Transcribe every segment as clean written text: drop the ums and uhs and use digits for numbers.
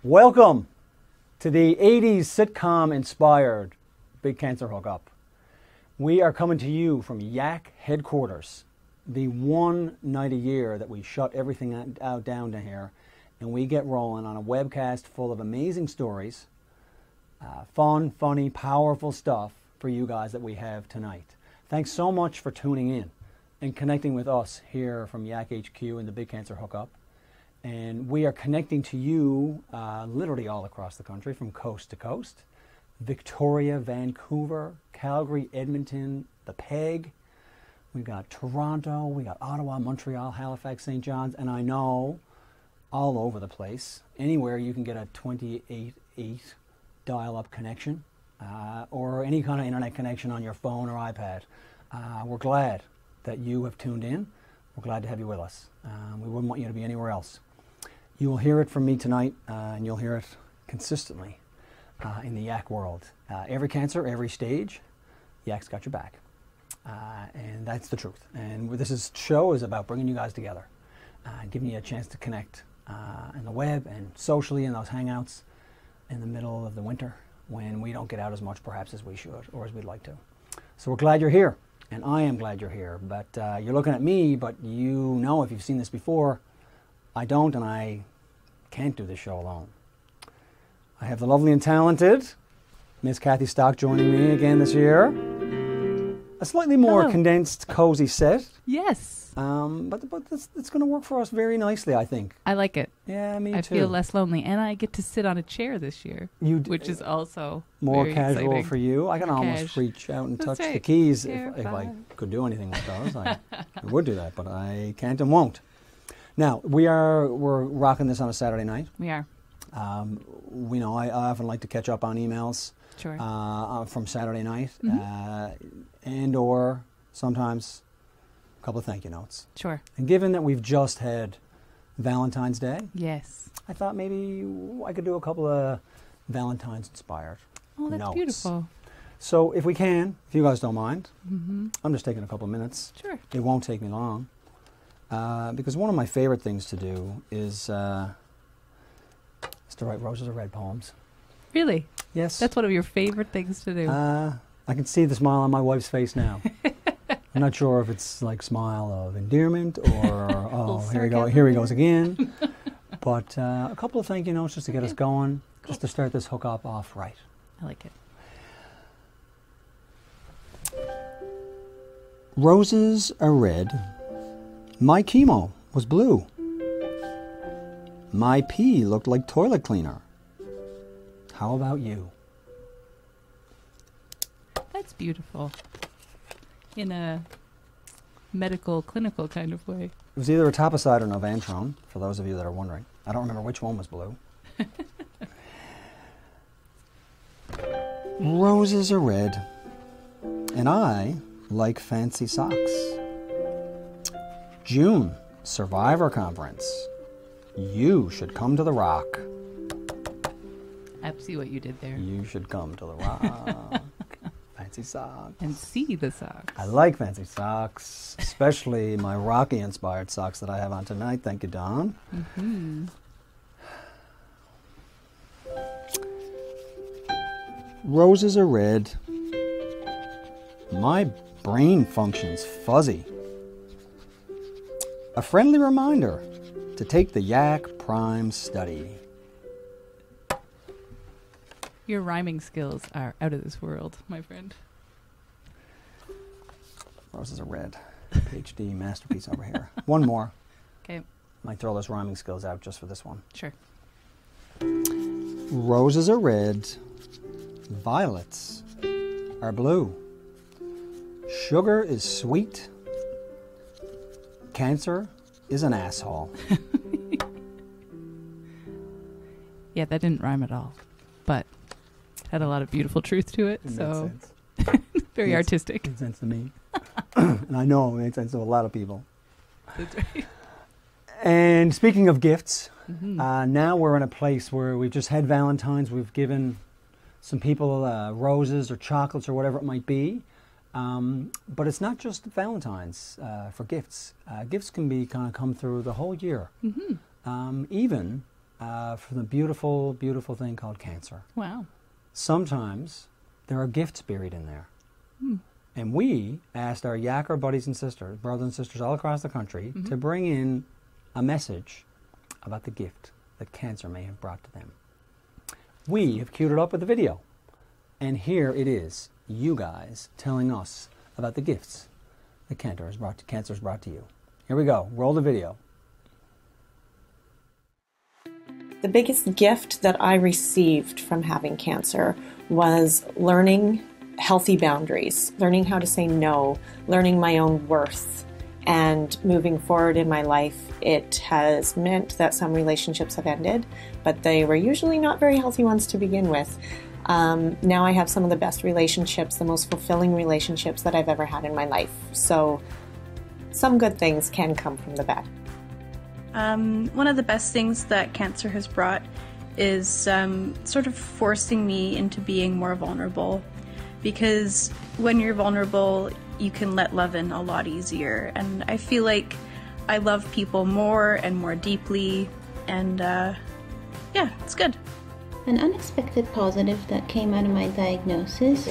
Welcome to the 80s sitcom-inspired Big Cancer Hookup. We are coming to you from Yak headquarters, the one night a year that we shut everything out down to here, and we get rolling on a webcast full of amazing stories, fun, funny, powerful stuff for you guys that we have tonight. Thanks so much for tuning in and connecting with us here from Yak HQ and the Big Cancer Hookup. And we are connecting to you literally all across the country, from coast to coast. Victoria, Vancouver, Calgary, Edmonton, the Peg. We've got Toronto, we got Ottawa, Montreal, Halifax, St. John's, and I know all over the place. Anywhere you can get a 28.8 dial-up connection or any kind of internet connection on your phone or iPad. We're glad that you have tuned in. We're glad to have you with us. We wouldn't want you to be anywhere else. You will hear it from me tonight, and you'll hear it consistently in the Yak world. Every cancer, every stage, Yak's got your back. And that's the truth. And this show is about bringing you guys together, giving you a chance to connect on the web and socially in those hangouts in the middle of the winter when we don't get out as much perhaps as we should or as we'd like to. So we're glad you're here, and I am glad you're here. But you're looking at me, but you know, if you've seen this before, I don't, and I can't do this show alone. I have the lovely and talented Miss Kathy Stock joining me again this year. A slightly more condensed, cozy set. Yes. But it's going to work for us very nicely, I think. I like it. Yeah, me too. I feel less lonely, and I get to sit on a chair this year, which is also more very casual exciting. for you. I can almost reach out and touch the keys if I could do anything with those. I would do that, but I can't and won't. Now, we're rocking this on a Saturday night. We are. We know I often like to catch up on emails from Saturday night, and or sometimes a couple of thank you notes. Sure. And given that we've just had Valentine's Day, yes, I thought maybe I could do a couple of Valentine's inspired notes. That's beautiful. So if we can, if you guys don't mind, I'm just taking a couple of minutes. Sure. It won't take me long. Because one of my favorite things to do is to write Roses Are Red poems. Really? Yes. That's one of your favorite things to do. I can see the smile on my wife's face now. I'm not sure if it's like smile of endearment or, oh, here he goes again. But a couple of thank you notes just to get us going, just to start this hookup off right. I like it. Roses are red. My chemo was blue. My pee looked like toilet cleaner. How about you? That's beautiful. In a medical, clinical kind of way. It was either etoposide or Novantrone, for those of you that are wondering. I don't remember which one was blue. Roses are red, and I like fancy socks. June, Survivor Conference. You should come to the Rock. I see what you did there. You should come to the Rock. Fancy socks. And see the socks. I like fancy socks, especially my Rocky-inspired socks that I have on tonight. Thank you, Don. Roses are red. My brain functions fuzzy. A friendly reminder to take the Yak Prime study. Your rhyming skills are out of this world, my friend. Roses are red. PhD masterpiece over here. One more. Okay. Might throw those rhyming skills out just for this one. Sure. Roses are red. Violets are blue. Sugar is sweet. Cancer is an asshole. Yeah, that didn't rhyme at all, but had a lot of beautiful truth to it. So very artistic. Made sense to me. And I know it made sense to a lot of people. That's right. And speaking of gifts, now we're in a place where we've just had Valentine's. We've given some people roses or chocolates or whatever it might be. But it's not just Valentine's for gifts. Gifts can be kind of come through the whole year. Even from the beautiful, beautiful thing called cancer. Wow. Sometimes there are gifts buried in there. And we asked our Yacker buddies and sisters, brothers and sisters all across the country, to bring in a message about the gift that cancer may have brought to them. We have queued it up with a video. And here it is, you guys telling us about the gifts that cancer has brought to you. Here we go. Roll the video. The biggest gift that I received from having cancer was learning healthy boundaries, learning how to say no, learning my own worth, and moving forward in my life. It has meant that some relationships have ended, but they were usually not very healthy ones to begin with. Now I have some of the best relationships, the most fulfilling relationships that I've ever had in my life. So some good things can come from the bad. One of the best things that cancer has brought is sort of forcing me into being more vulnerable, because when you're vulnerable, you can let love in a lot easier, and I feel like I love people more and more deeply, and yeah, it's good. An unexpected positive that came out of my diagnosis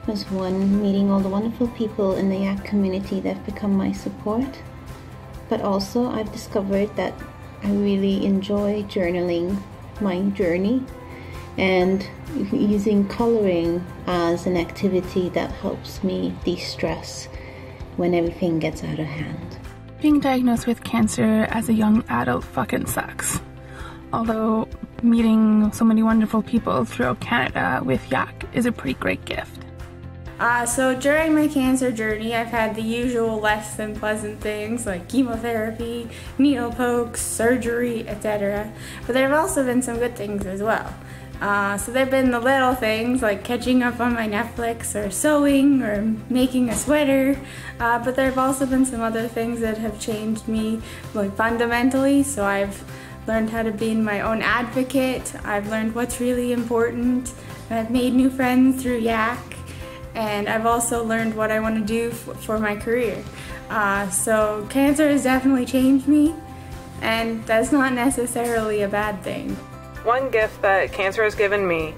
was one, meeting all the wonderful people in the YAC community that have become my support. But also I've discovered that I really enjoy journaling my journey and using coloring as an activity that helps me de-stress when everything gets out of hand. Being diagnosed with cancer as a young adult fucking sucks. Although meeting so many wonderful people throughout Canada with YAC is a pretty great gift. So during my cancer journey, I've had the usual less than pleasant things like chemotherapy, needle pokes, surgery, etc. But there have also been some good things as well. So there have been the little things like catching up on my Netflix or sewing or making a sweater. But there have also been some other things that have changed me like fundamentally. So I've learned how to be my own advocate. I've learned what's really important. I've made new friends through YAC. And I've also learned what I want to do for my career. So cancer has definitely changed me, and that's not necessarily a bad thing. One gift that cancer has given me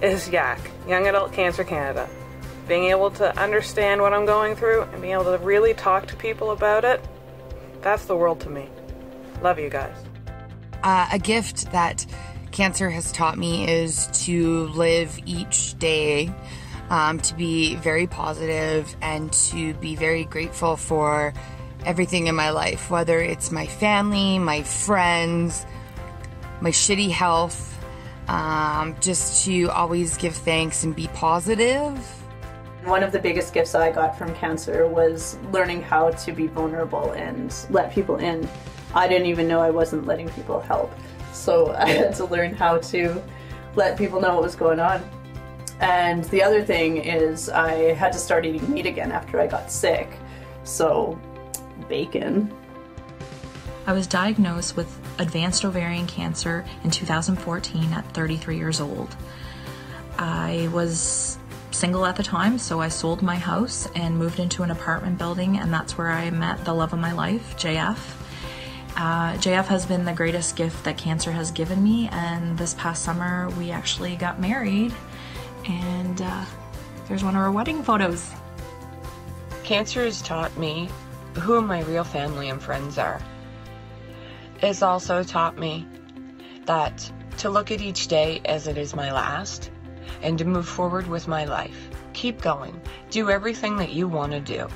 is YAC, Young Adult Cancer Canada. Being able to understand what I'm going through and being able to really talk to people about it, that's the world to me. Love you guys. A gift that cancer has taught me is to live each day, to be very positive and to be very grateful for everything in my life, whether it's my family, my friends, my shitty health, just to always give thanks and be positive. One of the biggest gifts I got from cancer was learning how to be vulnerable and let people in. I didn't even know I wasn't letting people help, so I had to learn how to let people know what was going on. And the other thing is I had to start eating meat again after I got sick, so bacon. I was diagnosed with advanced ovarian cancer in 2014 at 33 years old. I was single at the time, so I sold my house and moved into an apartment building, and that's where I met the love of my life, JF. JF has been the greatest gift that cancer has given me, and this past summer we actually got married. And there's one of our wedding photos. Cancer has taught me who my real family and friends are. It's also taught me that to look at each day as it is my last and to move forward with my life. Keep going. Do everything that you want to do.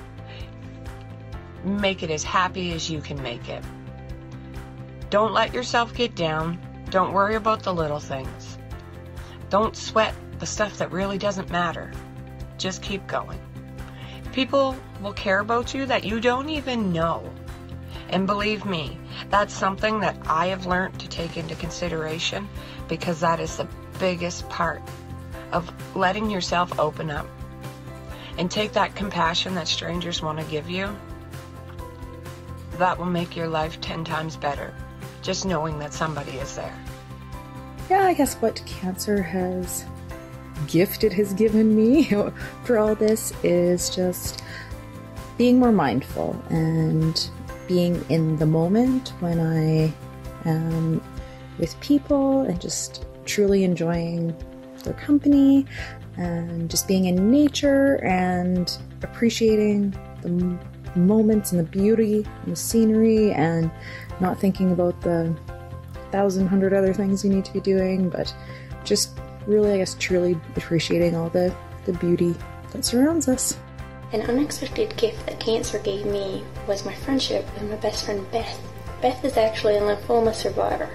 Make it as happy as you can make it. Don't let yourself get down. Don't worry about the little things. Don't sweat the stuff that really doesn't matter. Just keep going. People will care about you that you don't even know. And believe me, that's something that I have learned to take into consideration, because that is the biggest part of letting yourself open up and take that compassion that strangers want to give you. That will make your life 10 times better, just knowing that somebody is there. Yeah, I guess what cancer has given me for all this is just being more mindful and being in the moment when I am with people and just truly enjoying their company and just being in nature and appreciating the moments and the beauty and the scenery and not thinking about the 1,100 other things you need to be doing, but just really, I guess, truly appreciating all the beauty that surrounds us. An unexpected gift that cancer gave me was my friendship with my best friend Beth. Beth is actually a lymphoma survivor.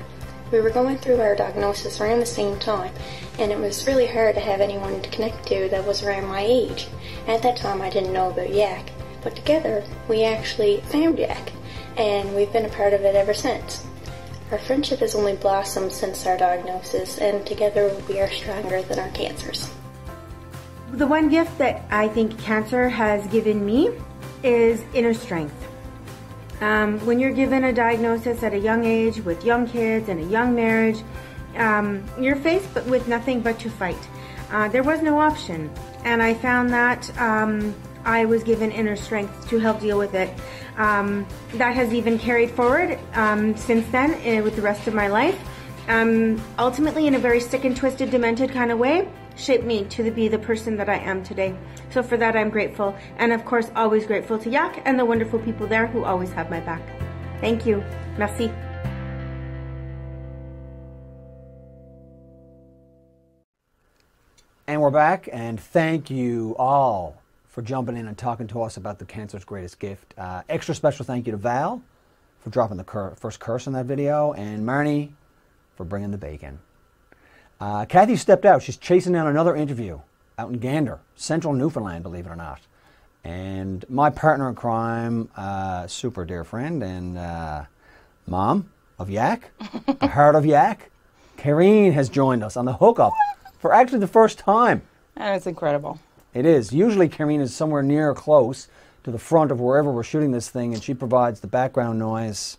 We were going through our diagnosis around the same time, and it was really hard to have anyone to connect to that was around my age. At that time I didn't know about Yak, but together we actually found Yak, and we've been a part of it ever since. Our friendship has only blossomed since our diagnosis, and together we are stronger than our cancers. The one gift that I think cancer has given me is inner strength. When you're given a diagnosis at a young age with young kids and a young marriage, you're faced with nothing but to fight. There was no option, and I found that I was given inner strength to help deal with it. That has even carried forward since then with the rest of my life. Ultimately, in a very sick and twisted, demented kind of way, shaped me to be the person that I am today. So for that, I'm grateful. And of course, always grateful to Yak and the wonderful people there who always have my back. Thank you. Merci. And we're back, and thank you all for jumping in and talking to us about the cancer's greatest gift. Extra special thank you to Val for dropping the first curse in that video, and Marnie for bringing the bacon. Kathy stepped out. She's chasing down another interview out in Gander, central Newfoundland, believe it or not. And my partner in crime, super dear friend and mom of Yak, the heart of Yak, Karine has joined us on the hookup for actually the first time. And it's incredible. It is. Usually Karine is somewhere near or close to the front of wherever we're shooting this thing, and she provides the background noise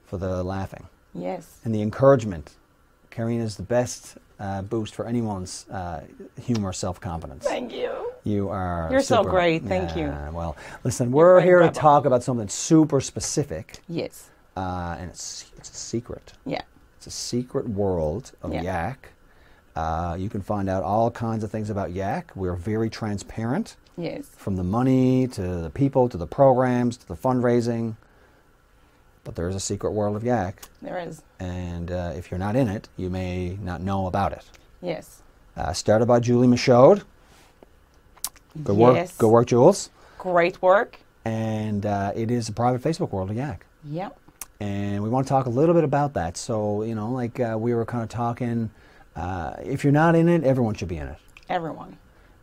for the laughing. Yes. And the encouragement. Karine is the best boost for anyone's humor, self-confidence. Thank you. You're so great. Thank you. Well, listen, we're here to talk about something super specific. Yes. And it's a secret. Yeah. It's a secret world of Yak. You can find out all kinds of things about Yak. We're very transparent. Yes. From the money to the people to the programs to the fundraising. But there is a secret world of Yak. There is. And if you're not in it, you may not know about it. Yes. Started by Julie Michaud. Good work. Yes. Good work, Jules. Great work. And it is a private Facebook world of Yak. Yep. And we want to talk a little bit about that. So, you know, like we were kind of talking, if you're not in it, everyone should be in it. Everyone.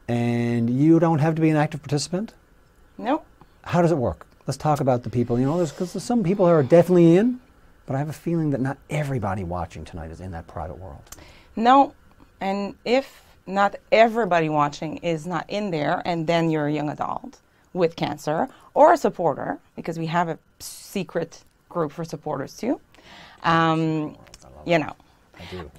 And you don't have to be an active participant? Nope. How does it work? Let's talk about the people. You know, because there's some people who are definitely in, but I have a feeling that not everybody watching tonight is in that private world. No. And if not everybody watching is not in there, and then you're a young adult with cancer or a supporter, because we have a secret group for supporters too. You know. I do.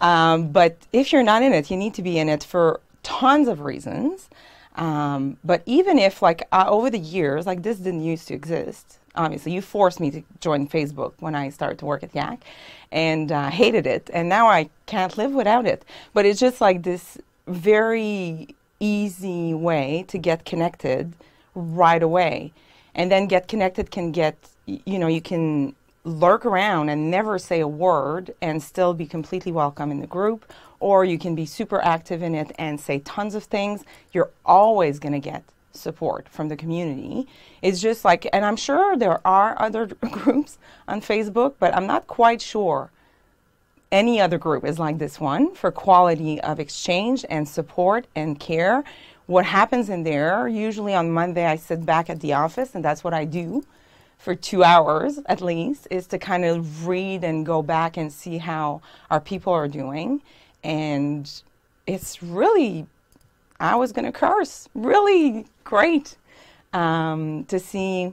But if you're not in it, you need to be in it for tons of reasons. But even if, like, over the years, like, this didn't used to exist. Obviously, you forced me to join Facebook when I started to work at Yak, and hated it. And now I can't live without it. But it's just like this very easy way to get connected right away. And then get connected can get, you know, you can lurk around and never say a word and still be completely welcome in the group, or you can be super active in it and say tons of things. You're always going to get support from the community. It's just like, and I'm sure there are other groups on Facebook, but I'm not quite sure any other group is like this one for quality of exchange and support and care. What happens in there, usually on Monday I sit back at the office, and that's what I do for 2 hours at least, is to kind of read and go back and see how our people are doing. And it's really, I was going to curse, really great to see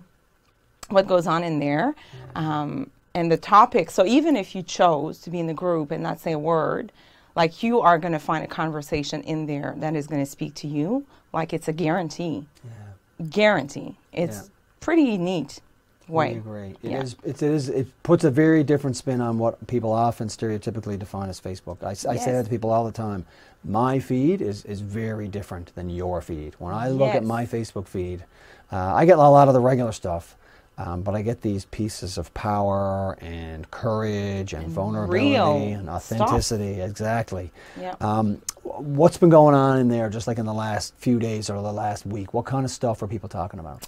what goes on in there. And the topic, so even if you chose to be in the group and not say a word, like, you are going to find a conversation in there that is going to speak to you. Like, it's a guarantee. Yeah. Guarantee. It's pretty neat. way. We agree. It puts a very different spin on what people often stereotypically define as Facebook. I say that to people all the time. My feed is very different than your feed. When I look at my Facebook feed, I get a lot of the regular stuff. But I get these pieces of power and courage and vulnerability and authenticity. Stuff. Exactly. Yeah. What's been going on in there, just like in the last few days or the last week? What kind of stuff are people talking about?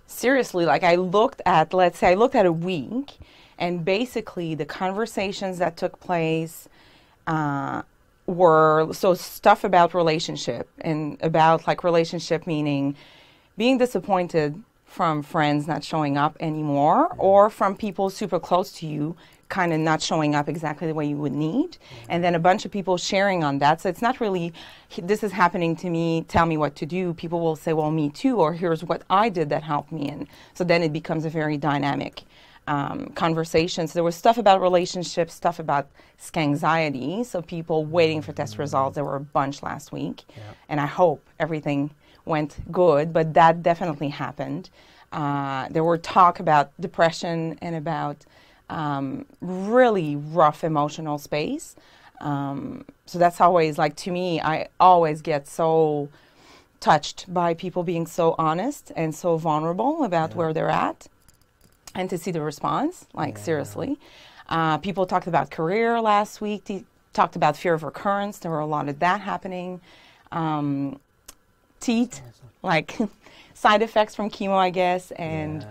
Seriously, like let's say I looked at a week, and basically the conversations that took place were stuff about relationship, and about like relationship meaning being disappointed from friends not showing up anymore, or from people super close to you kind of not showing up exactly the way you would need, and then a bunch of people sharing on that. So it's not really, this is happening to me, tell me what to do. People will say, well, me too, or here's what I did that helped me. And so then it becomes a very dynamic conversation. So there was stuff about relationships, stuff about anxiety, so people waiting for test results. There were a bunch last week, and I hope everything went good, but that definitely happened. There were talk about depression and about really rough emotional space. So that's always, like, to me, I always get so touched by people being so honest and so vulnerable about where they're at, and to see the response, like, seriously. People talked about career last week. They talked about fear of recurrence. There were a lot of that happening. Teeth, like side effects from chemo, I guess, and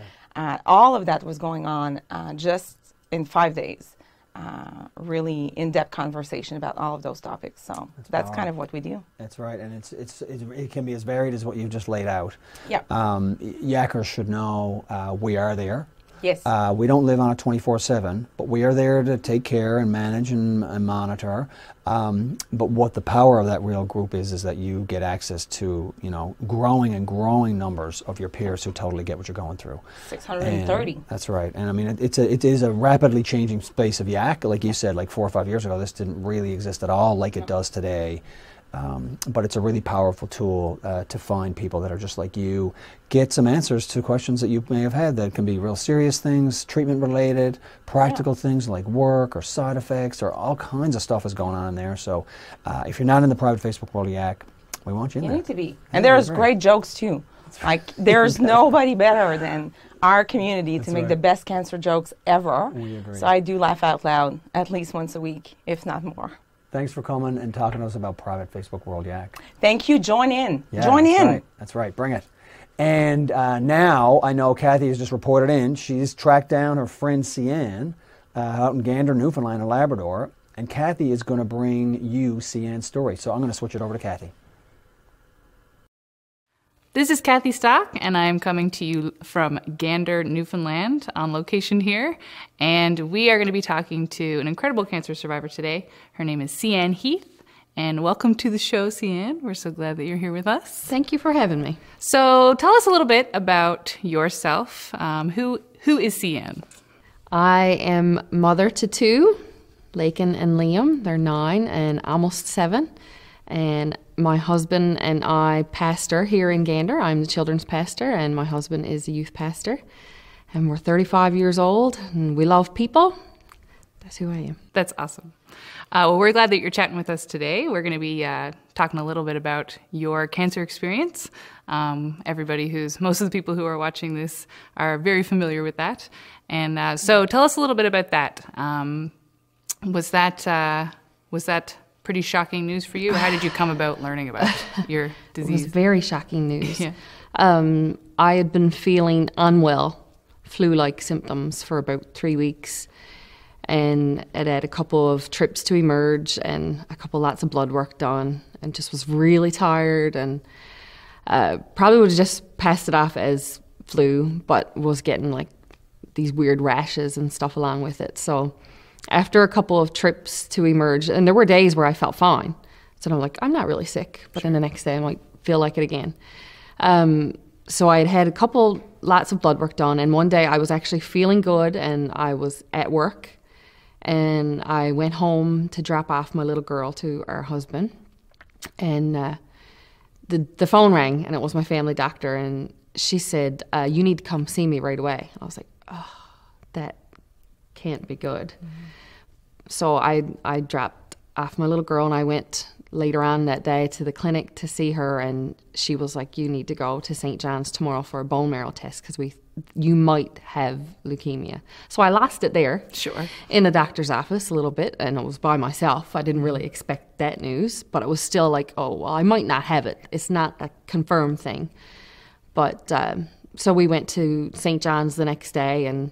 all of that was going on just in 5 days. Really in-depth conversation about all of those topics. So that's kind of what we do. That's right, and it can be as varied as what you've just laid out. Yeah. Yackers should know we are there. Yes. We don't live on it 24/7, but we are there to take care and manage and monitor. But what the power of that real group is that you get access to, growing and growing numbers of your peers who totally get what you're going through. 630. And that's right. And I mean, it is a rapidly changing space of yak. Like you said, like 4 or 5 years ago, this didn't really exist at all like it does today. But it's a really powerful tool to find people that are just like you, get some answers to questions that you may have had that can be real serious things, treatment related, practical things like work or side effects, or all kinds of stuff is going on in there. So if you're not in the private Facebook world of Yak, we want you in there. You need to be. And there's great jokes too. Like, there's nobody better than our community to make the best cancer jokes ever. We agree. So I do laugh out loud at least once a week, if not more. Thanks for coming and talking to us about private Facebook World Yak. Thank you. Join in. Yeah, Join in. Right. That's right. Bring it. And now I know Kathy has just reported in. She's tracked down her friend Cian out in Gander, Newfoundland and Labrador. And Kathy is going to bring you Cian's story. So I'm going to switch it over to Kathy. This is Kathy Stock, and I'm coming to you from Gander, Newfoundland, on location here. And we are going to be talking to an incredible cancer survivor today. Her name is Cian Heath. And welcome to the show, Cian. We're so glad that you're here with us. Thank you for having me. So tell us a little bit about yourself. Who is Cian? I am mother to 2, Lakin and Liam. They're 9 and almost 7. And my husband and I pastor here in Gander. I'm the children's pastor, and my husband is the youth pastor. And we're 35 years old, and we love people. That's who I am. That's awesome. Well, we're glad that you're chatting with us today. We're going to be talking a little bit about your cancer experience. Most of the people who are watching this are very familiar with that. And so tell us a little bit about that. Was that pretty shocking news for you? How did you come about learning about your disease? It was very shocking news. Yeah. I had been feeling unwell, flu-like symptoms for about 3 weeks, and I'd had a couple of trips to Emerge and lots of blood work done, and just was really tired, and probably would have just passed it off as flu, but was getting like these weird rashes and stuff along with it. So after a couple of trips to Emerge, and there were days where I felt fine. So I'm like, I'm not really sick. But then the next day I might feel like it again. So I had lots of blood work done. And one day I was actually feeling good, and I was at work. And I went home to drop off my little girl to our husband. And the phone rang, and it was my family doctor. And she said, you need to come see me right away. I was like, oh, that can't be good. So I dropped off my little girl and I went later on that day to the clinic to see her, and she was like, you need to go to St. John's tomorrow for a bone marrow test because you might have leukemia. So I lost it there. Sure. In the doctor's office a little bit, and it was by myself. I didn't really expect that news, but it was still like, oh, well, I might not have it. It's not a confirmed thing. But so we went to St. John's the next day and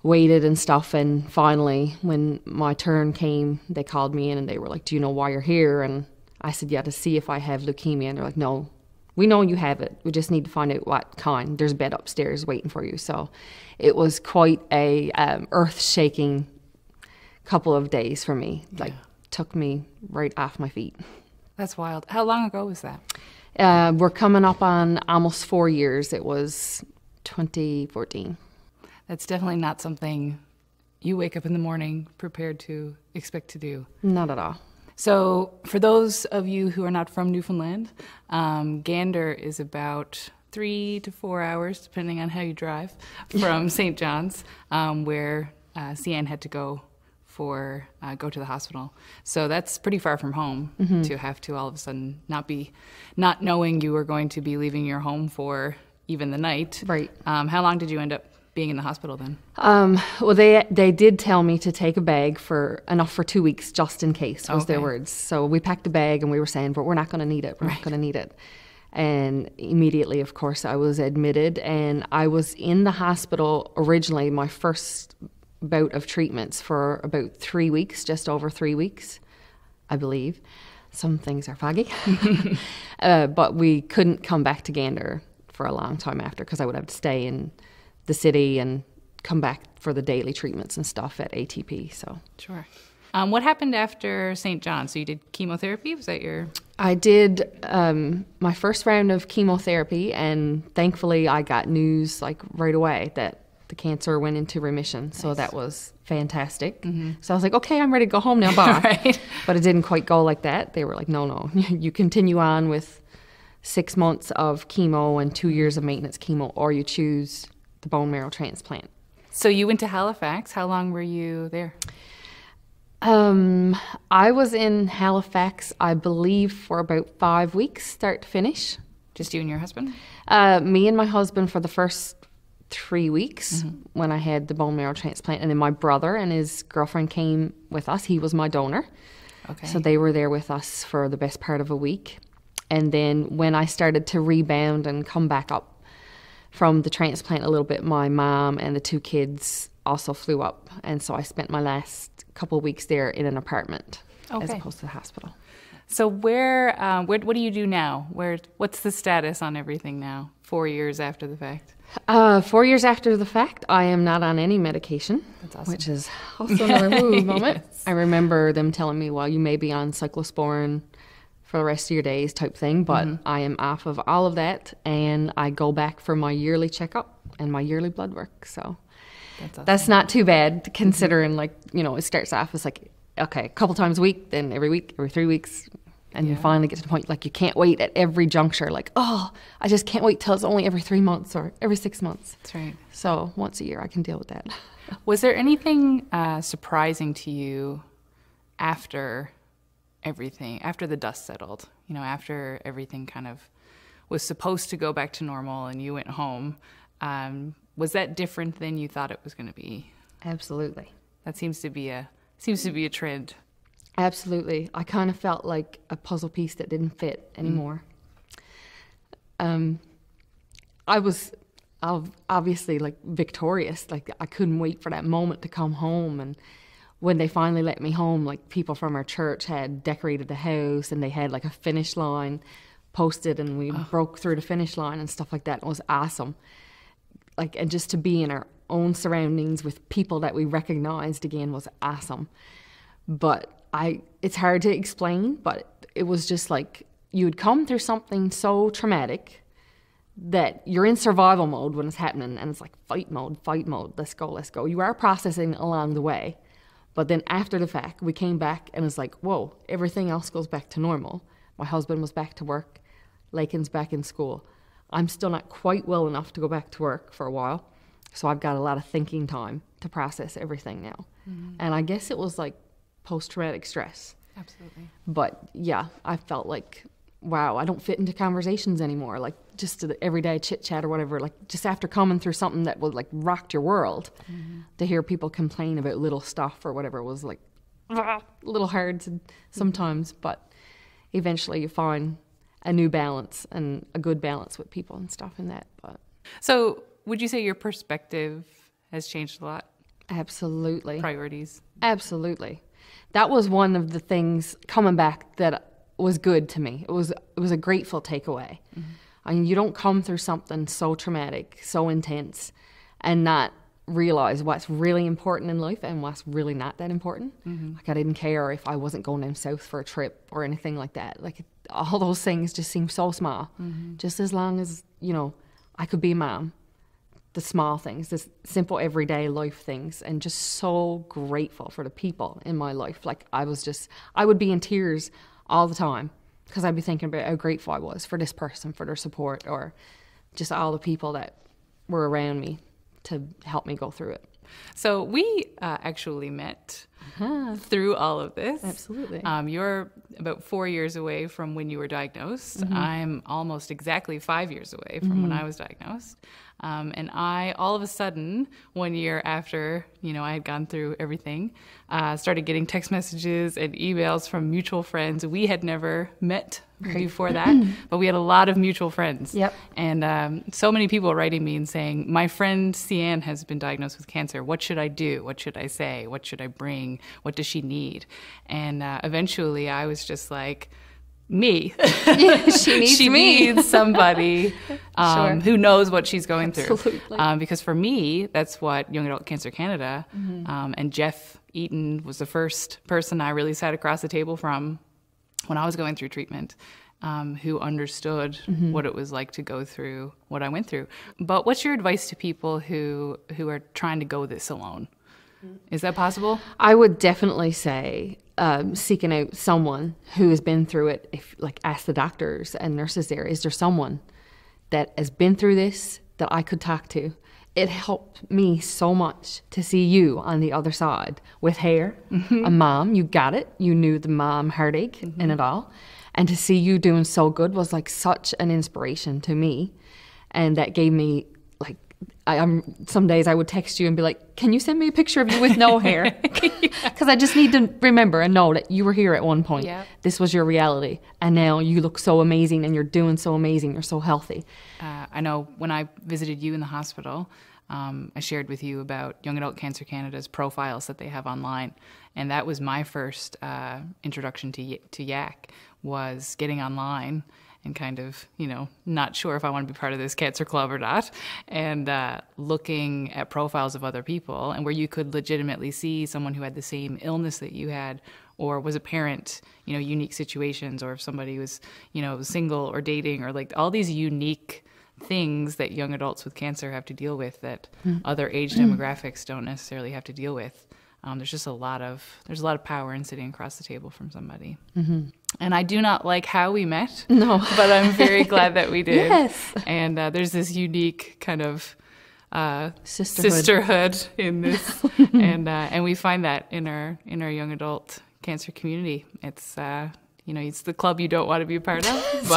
waited and stuff, and finally when my turn came, they called me in and they were like, do you know why you're here? And I said, yeah, to see if I have leukemia. And they're like, no, we know you have it, we just need to find out what kind. There's a bed upstairs waiting for you. So it was quite a earth-shaking couple of days for me. Like, took me right off my feet. That's wild. How long ago was that? We're coming up on almost 4 years. It was 2014. That's definitely not something you wake up in the morning prepared to expect to do. Not at all. So for those of you who are not from Newfoundland, Gander is about 3 to 4 hours, depending on how you drive, from St. John's, where Cian had to go to the hospital. So that's pretty far from home to have to all of a sudden not knowing you were going to be leaving your home for even the night. Right. How long did you end up being in the hospital then? Well, they did tell me to take a bag for enough for 2 weeks, just in case, was their words. So we packed a bag and we were saying, but we're not going to need it. We're not going to need it. And immediately, of course, I was admitted, and I was in the hospital originally, my first bout of treatments for about 3 weeks, just over 3 weeks, I believe. Some things are foggy. But we couldn't come back to Gander for a long time after, because I would have to stay in the city and come back for the daily treatments and stuff at ATP. So sure. What happened after St. John? So you did chemotherapy? Was that your... I did my first round of chemotherapy, and thankfully I got news like right away that the cancer went into remission. Nice. So that was fantastic. So I was like, okay, I'm ready to go home now, bye. Right. But it didn't quite go like that. They were like, no, you continue on with 6 months of chemo and 2 years of maintenance chemo, or you choose the bone marrow transplant. So you went to Halifax. How long were you there? I was in Halifax, I believe, for about 5 weeks, start to finish. Just you and your husband? Me and my husband for the first 3 weeks when I had the bone marrow transplant. And then my brother and his girlfriend came with us. He was my donor. Okay. So they were there with us for the best part of a week. And then when I started to rebound and come back up from the transplant a little bit, my mom and the 2 kids also flew up. And so I spent my last couple of weeks there in an apartment as opposed to the hospital. So what do you do now? What's the status on everything now, 4 years after the fact? 4 years after the fact, I am not on any medication. That's awesome. Which is also another woo moment. Yes. I remember them telling me, well, you may be on cyclosporin for the rest of your days type thing, but I am off of all of that, and I go back for my yearly checkup and my yearly blood work. So that's not too bad, considering it starts off as like, okay, a couple times a week, then every week, every 3 weeks, and you finally get to the point like you can't wait at every juncture, like, oh, I just can't wait till it's only every 3 months or every 6 months. That's right. So once a year I can deal with that. Was there anything surprising to you after everything, after the dust settled, after everything kind of was supposed to go back to normal and you went home? Was that different than you thought it was going to be? Absolutely. That seems to be a trend. Absolutely. I kind of felt like a puzzle piece that didn't fit anymore. I was obviously victorious. I couldn't wait for that moment to come home. And when they finally let me home, people from our church had decorated the house, and they had a finish line posted, and we broke through the finish line and stuff like that. It was awesome. And just to be in our own surroundings with people that we recognized again was awesome. But it's hard to explain, but it was just you would come through something so traumatic that you're in survival mode when it's happening, and it's fight mode, let's go. You are processing along the way. But then after the fact, we came back and it's whoa, everything else goes back to normal. My husband was back to work. Lakin's back in school. I'm still not quite well enough to go back to work for a while. So I've got a lot of thinking time to process everything now. And I guess it was like post-traumatic stress. Absolutely. But yeah, I felt like, wow, I don't fit into conversations anymore. Like just the everyday chit chat or whatever, like just after coming through something that would like rocked your world, to hear people complain about little stuff or whatever was like a little hard to sometimes, but eventually you find a new balance and a good balance with people and stuff in that. But so would you say your perspective has changed a lot? Absolutely. Priorities? Absolutely. That was one of the things coming back that was good to me. It was a grateful takeaway. I mean, you don't come through something so traumatic, so intense, and not realize what's really important in life and what's really not that important. Like I didn't care if I wasn't going down south for a trip or anything like that. Like all those things just seem so small. Just as long as, you know, I could be a mom. The small things, the simple everyday life things, and just so grateful for the people in my life. Like I would be in tears all the time because I'd be thinking about how grateful I was for this person, for their support, or just all the people that were around me to help me go through it. So we actually met through all of this. Absolutely. You're about 4 years away from when you were diagnosed. I'm almost exactly 5 years away from when I was diagnosed. And I, all of a sudden, 1 year after, you know, I had gone through everything, started getting text messages and emails from mutual friends. We had never met before that, but we had a lot of mutual friends. Yep. And so many people writing me and saying, my friend Cian has been diagnosed with cancer. What should I do? What should I say? What should I bring? What does she need? And eventually I was just like, me. She needs somebody who knows what she's going through. Absolutely. Because for me, that's what Young Adult Cancer Canada and Jeff Eaton was the first person I really sat across the table from when I was going through treatment, who understood what it was like to go through what I went through. But what's your advice to people who are trying to go this alone? Is that possible? I would definitely say seeking out someone who has been through it. If like ask the doctors and nurses there, is there someone that has been through this that I could talk to? It helped me so much to see you on the other side with hair, a mom. You got it. You knew the mom heartache in it all. And to see you doing so good was like such an inspiration to me. And that gave me like, some days I would text you and be like, can you send me a picture of you with no hair? Because I just need to remember and know that you were here at one point. Yep. This was your reality. And now you look so amazing and you're doing so amazing. You're so healthy. I know when I visited you in the hospital, I shared with you about Young Adult Cancer Canada's profiles that they have online. And that was my first introduction to YAC, was getting online and kind of, you know, not sure if I want to be part of this cancer club or not, and looking at profiles of other people, and where you could legitimately see someone who had the same illness that you had, or was a parent, you know, unique situations, or if somebody was, you know, single or dating, or like all these unique things that young adults with cancer have to deal with that other age demographics don't necessarily have to deal with. There's a lot of power in sitting across the table from somebody. And I do not like how we met, no, but I'm very glad that we did. Yes. And there's this unique kind of sisterhood in this, and we find that in our young adult cancer community. It's you know, it's the club you don't want to be a part of,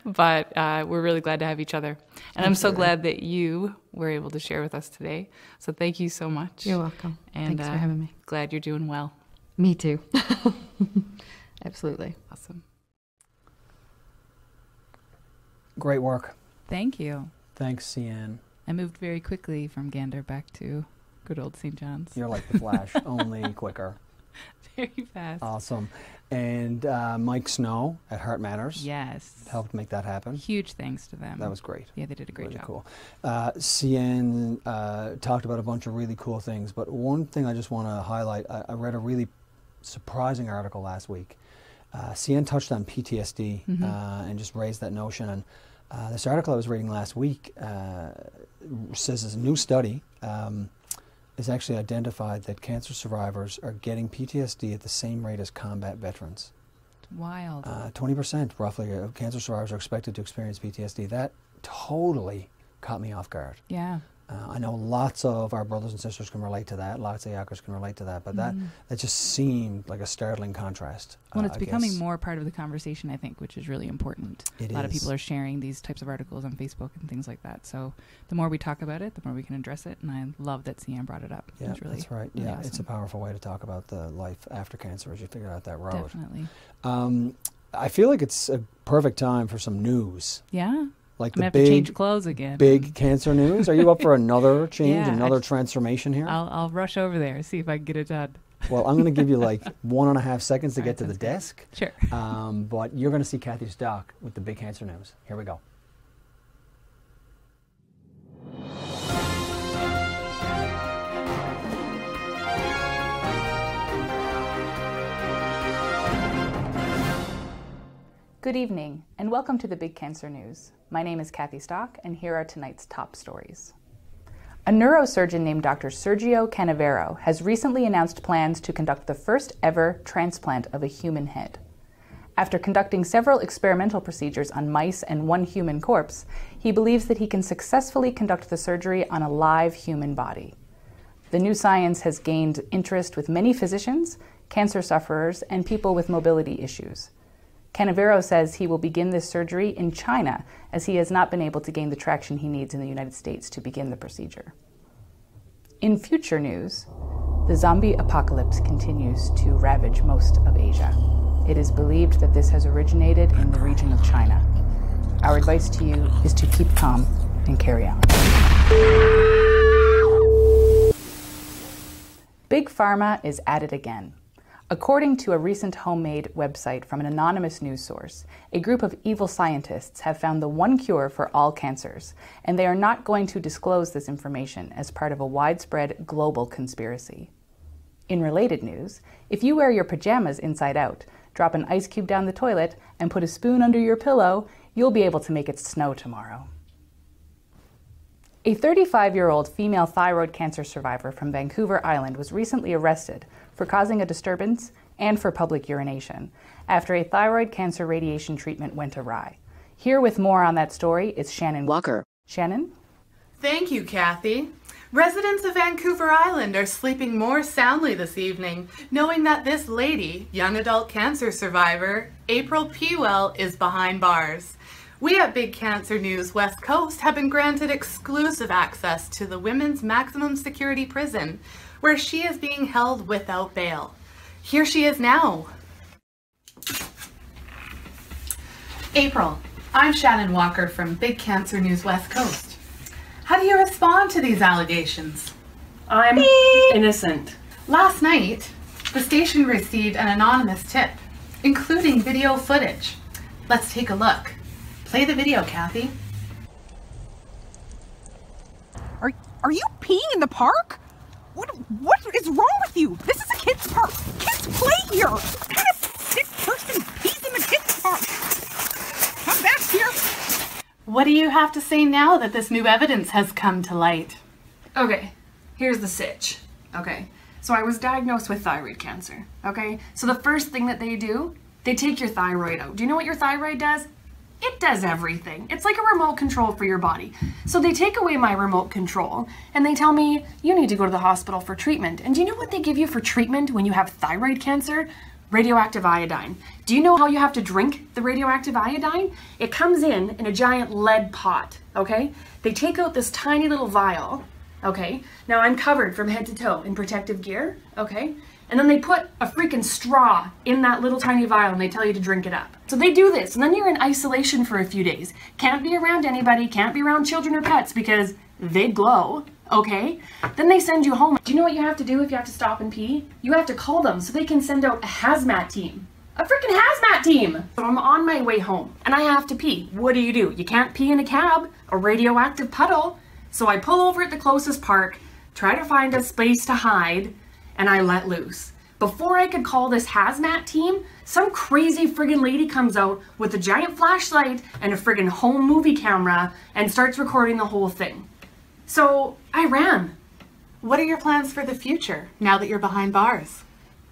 but we're really glad to have each other. And I'm so glad that you were able to share with us today. So thank you so much. You're welcome. And thanks for having me. Glad you're doing well. Me too. Absolutely. Awesome. Great work. Thank you. Thanks, Cian. I moved very quickly from Gander back to good old St. John's. You're like the Flash, only quicker. Very fast. Awesome. And Mike Snow at Heart Matters. Yes. Helped make that happen. Huge thanks to them. That was great. Yeah, they did a great really job. Cool. Cian talked about a bunch of really cool things, but one thing I just want to highlight, I read a really surprising article last week. Cian touched on PTSD and just raised that notion. And this article I was reading last week says this new study has actually identified that cancer survivors are getting PTSD at the same rate as combat veterans. Wild. 20% roughly of cancer survivors are expected to experience PTSD. That totally caught me off guard. Yeah. I know lots of our brothers and sisters can relate to that, lots of Yakkers can relate to that, but that just seemed like a startling contrast. Well, it's becoming more part of the conversation, I think, which is really important. A lot of people are sharing these types of articles on Facebook and things like that. So the more we talk about it, the more we can address it, and I love that CM brought it up. Yeah, really, that's right. Really yeah, awesome. It's a powerful way to talk about the life after cancer as you figure out that road. Definitely. I feel like it's a perfect time for some news. Yeah. Like I'm the have to change clothes again. Big cancer news. Are you up for another change, Yeah, another transformation here? I'll rush over there, see if I can get it done. Well, I'm going to give you like 1.5 seconds to get to the desk. Sure. But you're going to see Kathy Stock with the big cancer news. Here we go. Good evening, and welcome to the Big Cancer News. My name is Kathy Stock, and here are tonight's top stories. A neurosurgeon named Dr. Sergio Canavero has recently announced plans to conduct the first ever transplant of a human head. After conducting several experimental procedures on mice and one human corpse, he believes that he can successfully conduct the surgery on a live human body. The new science has gained interest with many physicians, cancer sufferers, and people with mobility issues. Canavero says he will begin this surgery in China, as he has not been able to gain the traction he needs in the United States to begin the procedure. In future news, the zombie apocalypse continues to ravage most of Asia. It is believed that this has originated in the region of China. Our advice to you is to keep calm and carry on. Big Pharma is at it again. According to a recent homemade website from an anonymous news source, a group of evil scientists have found the one cure for all cancers, and they are not going to disclose this information as part of a widespread global conspiracy. In related news, if you wear your pajamas inside out, drop an ice cube down the toilet, and put a spoon under your pillow, you'll be able to make it snow tomorrow. A 35-year-old female thyroid cancer survivor from Vancouver Island was recently arrested for causing a disturbance and for public urination after a thyroid cancer radiation treatment went awry. Here with more on that story is Shannon Walker. Shannon? Thank you, Kathy. Residents of Vancouver Island are sleeping more soundly this evening, knowing that this lady, young adult cancer survivor, April Pewell, is behind bars. We at Big Cancer News West Coast have been granted exclusive access to the Women's Maximum Security Prison, where she is being held without bail. Here she is now. April, I'm Shannon Walker from Big Cancer News West Coast. How do you respond to these allegations? I'm innocent. Last night, the station received an anonymous tip, including video footage. Let's take a look. Play the video, Kathy. Are you peeing in the park? What is wrong with you? This is a kid's park. Kids play here. What kind of sick person pees in the kids' park? Come back here. What do you have to say now that this new evidence has come to light? Okay, here's the sitch. Okay, so I was diagnosed with thyroid cancer. Okay, so the first thing that they do, they take your thyroid out. Do you know what your thyroid does? It does everything. It's like a remote control for your body. So they take away my remote control and they tell me, you need to go to the hospital for treatment. And do you know what they give you for treatment when you have thyroid cancer? Radioactive iodine. Do you know how you have to drink the radioactive iodine? It comes in a giant lead pot, okay? They take out this tiny little vial, okay? Now I'm covered from head to toe in protective gear, okay? And then they put a freaking straw in that little tiny vial and they tell you to drink it up. So they do this, and then you're in isolation for a few days. Can't be around anybody, can't be around children or pets because they glow, okay? Then they send you home. Do you know what you have to do if you have to stop and pee? You have to call them so they can send out a hazmat team. A freaking hazmat team! So I'm on my way home, and I have to pee. What do? You can't pee in a cab, a radioactive puddle. So I pull over at the closest park, try to find a space to hide, and I let loose. Before I could call this hazmat team, some crazy friggin' lady comes out with a giant flashlight and a friggin' home movie camera and starts recording the whole thing. So I ran. What are your plans for the future now that you're behind bars?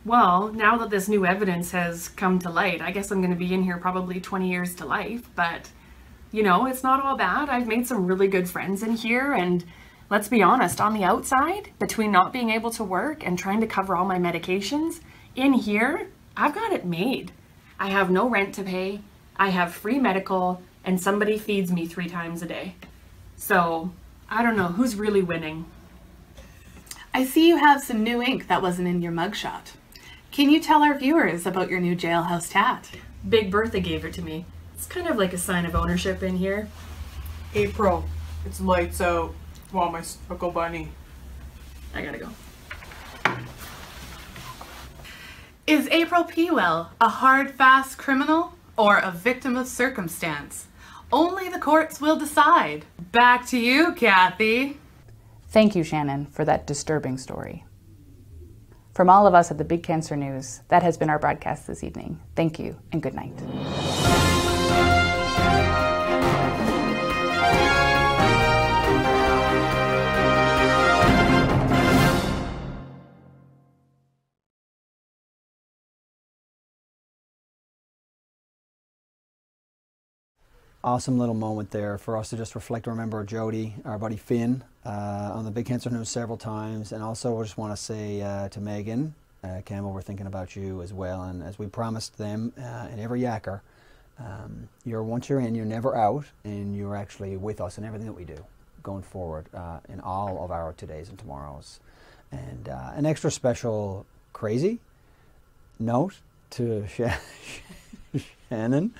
Well, now that this new evidence has come to light, I guess I'm going to be in here probably 20 years to life, but, you know, it's not all bad. I've made some really good friends in here, and let's be honest, on the outside, between not being able to work and trying to cover all my medications, in here, I've got it made. I have no rent to pay, I have free medical, and somebody feeds me 3 times a day. So, I don't know, who's really winning? I see you have some new ink that wasn't in your mugshot. Can you tell our viewers about your new jailhouse tat? Big Bertha gave it to me. It's kind of like a sign of ownership in here. April, it's lights out. Wow, my Snuckle Bunny. I gotta go. Is April Pewell a hard, fast criminal or a victim of circumstance? Only the courts will decide. Back to you, Kathy. Thank you, Shannon, for that disturbing story. From all of us at the Big Cancer News, that has been our broadcast this evening. Thank you and good night. Awesome little moment there for us to just reflect and remember Jody, our buddy Finn, on the Big Cancer News several times. And also I just want to say to Megan Campbell, we're thinking about you as well. And as we promised them and every yacker, once you're in, you're never out, and you're actually with us in everything that we do going forward in all of our todays and tomorrows. And an extra special crazy note to Shannon.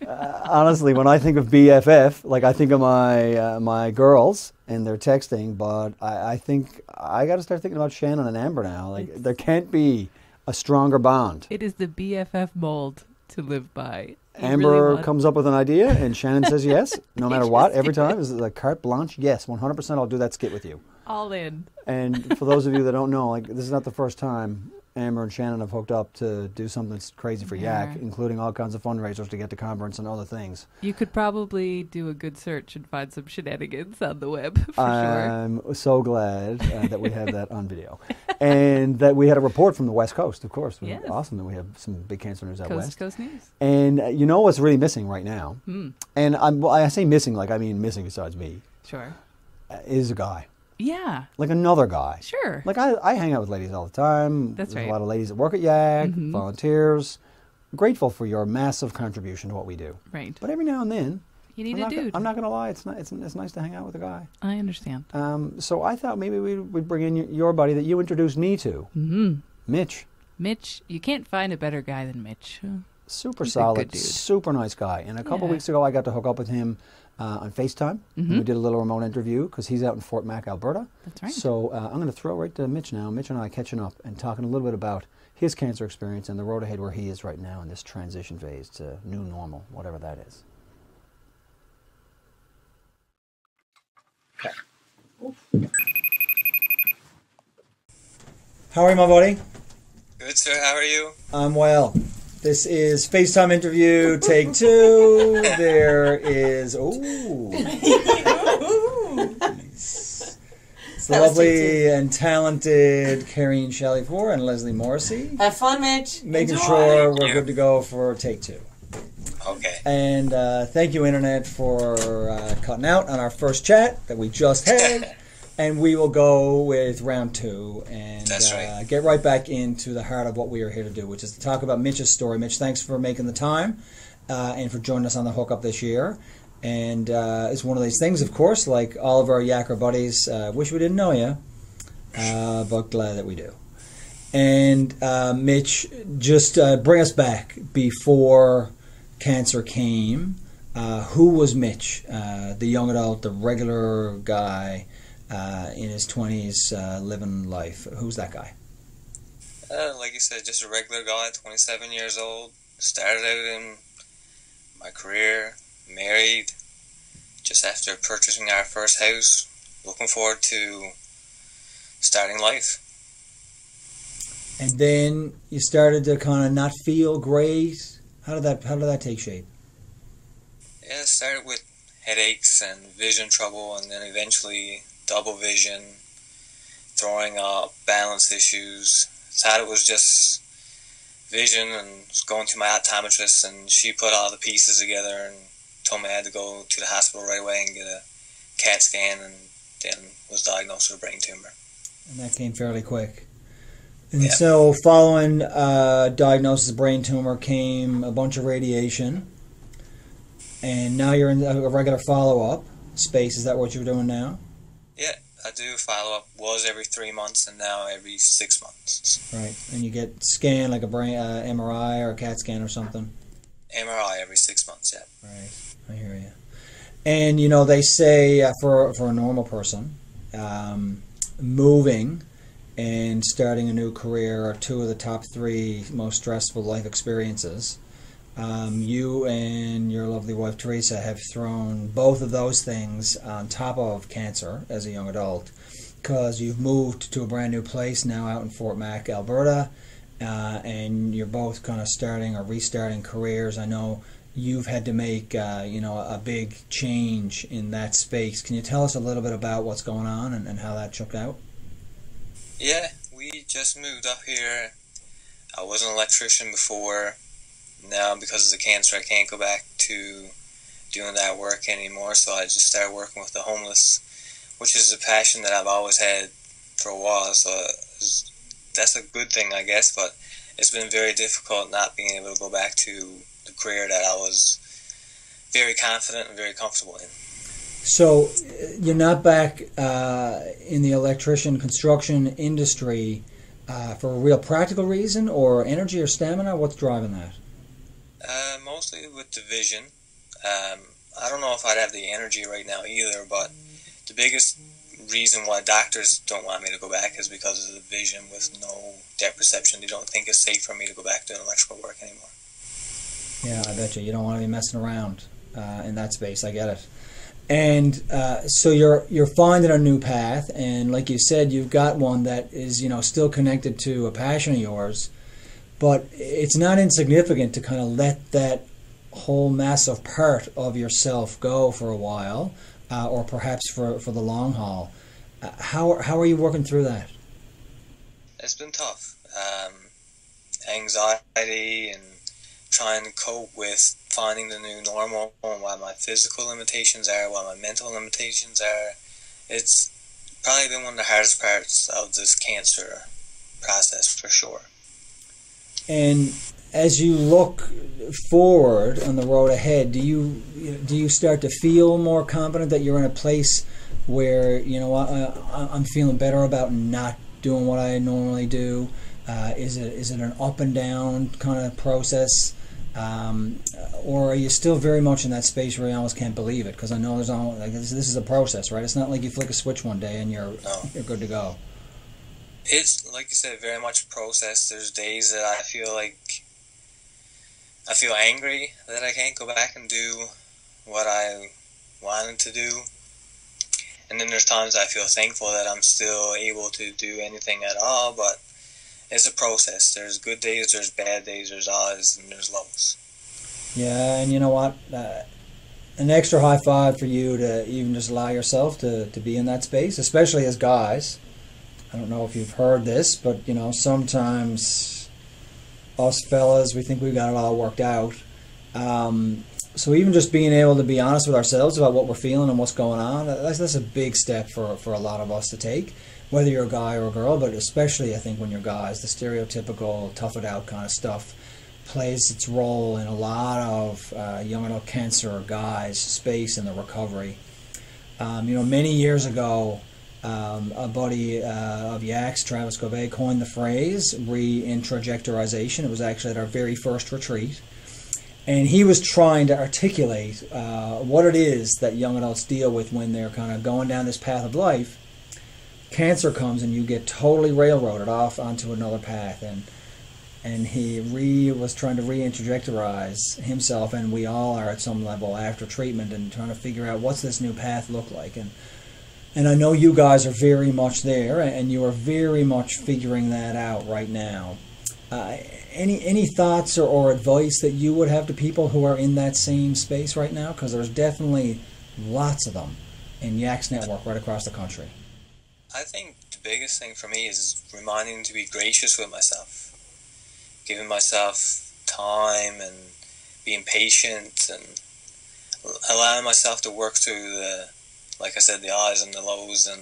Honestly, when I think of BFF, like I think of my girls and they're texting, but I think I got to start thinking about Shannon and Amber now. Like there can't be a stronger bond. It is the BFF mold to live by. Amber comes up with an idea and Shannon says yes, no matter what, every time. It's like carte blanche, yes, 100% I'll do that skit with you. All in. And for those of you that don't know, like this is not the first time Amber and Shannon have hooked up to do something that's crazy for Yak, including all kinds of fundraisers to get to conference and other things. You could probably do a good search and find some shenanigans on the web, for sure. I'm so glad that we have that on video. And that we had a report from the West Coast, of course. It was awesome that we have some Big Cancer News out west. Coast News. And you know what's really missing right now? And I say missing, like I mean missing besides me. Sure. Is a guy. Yeah. Like another guy. Sure. Like I hang out with ladies all the time. That's There's right. a lot of ladies that work at Yak, volunteers. Grateful for your massive contribution to what we do. Right. But every now and then, you need a dude. I'm not going to lie, it's nice to hang out with a guy. I understand. So I thought maybe we'd bring in your buddy that you introduced me to, Mitch. Mitch, you can't find a better guy than Mitch. Super He's solid, a good dude. super nice guy. And a couple weeks ago, I got to hook up with him on FaceTime. And we did a little remote interview because he's out in Fort Mac, Alberta. That's right. So I'm going to throw right to Mitch now. Mitch and I catching up and talking a little bit about his cancer experience and the road ahead where he is right now in this transition phase to new normal, whatever that is. Okay. How are you, my buddy? Good, sir. How are you? I'm well. This is FaceTime interview, take 2. There is, it's the lovely and talented Carrie and Shelley Poor and Leslie Morrissey. Have fun, Mitch. Making Enjoy. sure we're good to go for take 2. Okay. And thank you, Internet, for cutting out on our first chat that we just had. And we will go with round 2 and get right back into the heart of what we are here to do, which is to talk about Mitch's story. Mitch, thanks for making the time and for joining us on the hookup this year. And it's one of these things, of course, like all of our Yacker buddies, wish we didn't know you, but glad that we do. And Mitch, just bring us back before cancer came. Who was Mitch, the young adult, the regular guy? In his 20s, living life. Who's that guy? Like you said, just a regular guy, 27 years old. Started out in my career, married, just after purchasing our first house. Looking forward to starting life. And then you started to kind of not feel great. How did that take shape? Yeah, it started with headaches and vision trouble, and then eventually double vision, throwing up, balance issues, thought it was just vision, and was going to my optometrist, and she put all the pieces together and told me I had to go to the hospital right away and get a CAT scan, and then was diagnosed with a brain tumor. And that came fairly quick. And so following diagnosis of brain tumor came a bunch of radiation, and now you're in a regular follow-up space. Is that what you're doing now? Yeah, I do follow-up. Was every 3 months, and now every 6 months. Right, and you get scanned like a brain MRI or a CAT scan or something? MRI every 6 months, yeah. Right, I hear you. And, you know, they say for a normal person, moving and starting a new career are two of the top 3 most stressful life experiences. You and your lovely wife Teresa have thrown both of those things on top of cancer as a young adult, because you've moved to a brand new place now out in Fort Mac, Alberta, and you're both kind of starting or restarting careers. I know you've had to make a big change in that space. Can you tell us a little bit about what's going on and how that shook out? Yeah, we just moved up here. I was an electrician before. Now, because of the cancer, I can't go back to doing that work anymore, so I just started working with the homeless, which is a passion that I've always had for a while, so that's a good thing, I guess, but it's been very difficult not being able to go back to the career that I was very confident and very comfortable in. So you're not back in the electrician construction industry for a real practical reason, or energy or stamina? What's driving that? Mostly with the vision. I don't know if I'd have the energy right now either, but the biggest reason why doctors don't want me to go back is because of the vision with no depth perception. They don't think it's safe for me to go back to electrical work anymore. Yeah, I bet you. You don't want to be messing around in that space. I get it. And so you're finding a new path, and like you said, you've got one that is still connected to a passion of yours, but it's not insignificant to kind of let that whole massive part of yourself go for a while, or perhaps for the long haul. How are you working through that? It's been tough. Anxiety and trying to cope with finding the new normal, and what my physical limitations are, what my mental limitations are. It's probably been one of the hardest parts of this cancer process, for sure. And as you look forward on the road ahead, do you start to feel more confident that you're in a place where I'm feeling better about not doing what I normally do? Is it an up and down kind of process, or are you still very much in that space where you almost can't believe it? Because I know this is a process, right? It's not like you flick a switch one day and you're good to go. It's, like you said, very much a process. There's days that I feel angry that I can't go back and do what I wanted to do. And then there's times I feel thankful that I'm still able to do anything at all, but it's a process. There's good days, there's bad days, there's highs, and there's lows. Yeah, and you know what? An extra high five for you to even just allow yourself to be in that space, especially as guys. I don't know if you've heard this, but sometimes us fellas, we think we've got it all worked out. So even just being able to be honest with ourselves about what we're feeling and what's going on, that's a big step for a lot of us to take, whether you're a guy or a girl, but especially I think when you're guys, the stereotypical tough it out kind of stuff plays its role in a lot of young adult cancer guys' space in the recovery. Many years ago, a buddy of Yak's, Travis Gouvet, coined the phrase reintrajectorization. It was actually at our very first retreat. And he was trying to articulate what it is that young adults deal with when they're kind of going down this path of life. Cancer comes and you get totally railroaded off onto another path. And he was trying to reintrajectorize himself, and we all are at some level after treatment, and trying to figure out what's this new path look like. And I know you guys are very much there, and you are very much figuring that out right now. Any thoughts or advice that you would have to people who are in that same space right now? Because there's definitely lots of them in Yak's network right across the country. I think the biggest thing for me is reminding to be gracious with myself, giving myself time and being patient and allowing myself to work through the, like I said, the highs and the lows, and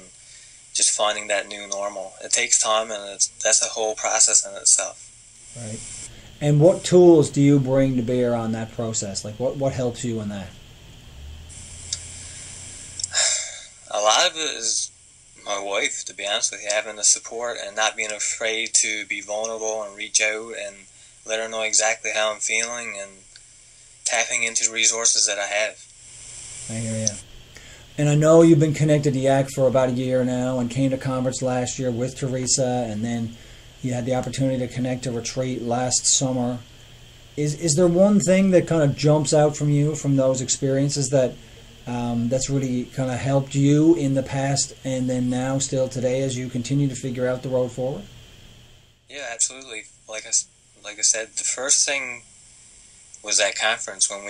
just finding that new normal. It takes time, and that's a whole process in itself. Right. And what tools do you bring to bear on that process? Like, what helps you in that? A lot of it is my wife, to be honest with you, having the support and not being afraid to be vulnerable and reach out and let her know exactly how I'm feeling, and tapping into the resources that I have. I hear you. And I know you've been connected to Yak for about a year now, and came to conference last year with Teresa, and then you had the opportunity to connect to retreat last summer. Is there one thing that kind of jumps out from you from those experiences that that's really kind of helped you in the past, and then now still today as you continue to figure out the road forward? Yeah, absolutely. Like I said, the first thing was that conference when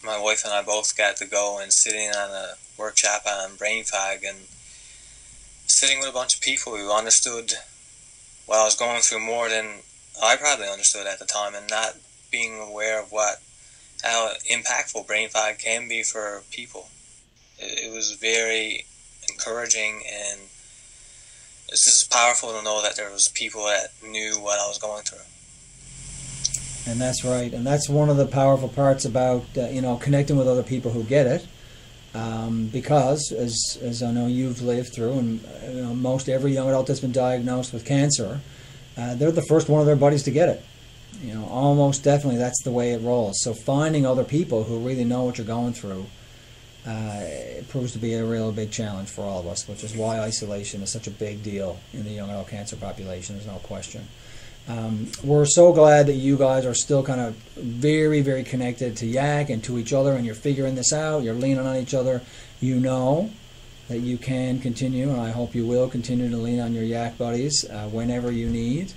my wife and I both got to go and sitting on a workshop on brain fog and sitting with a bunch of people who understood what I was going through more than I probably understood at the time, and not being aware of how impactful brain fog can be for people. It was very encouraging, and it's just powerful to know that there was people that knew what I was going through. And that's right, and that's one of the powerful parts about connecting with other people who get it, because as I know you've lived through, and most every young adult that's been diagnosed with cancer, they're the first one of their buddies to get it. Almost definitely that's the way it rolls. So finding other people who really know what you're going through, it proves to be a real big challenge for all of us, which is why isolation is such a big deal in the young adult cancer population. There's no question. We're so glad that you guys are still kind of very, very connected to Yak and to each other, and you're figuring this out, you're leaning on each other. You know that you can continue, and I hope you will continue to lean on your Yak buddies whenever you need.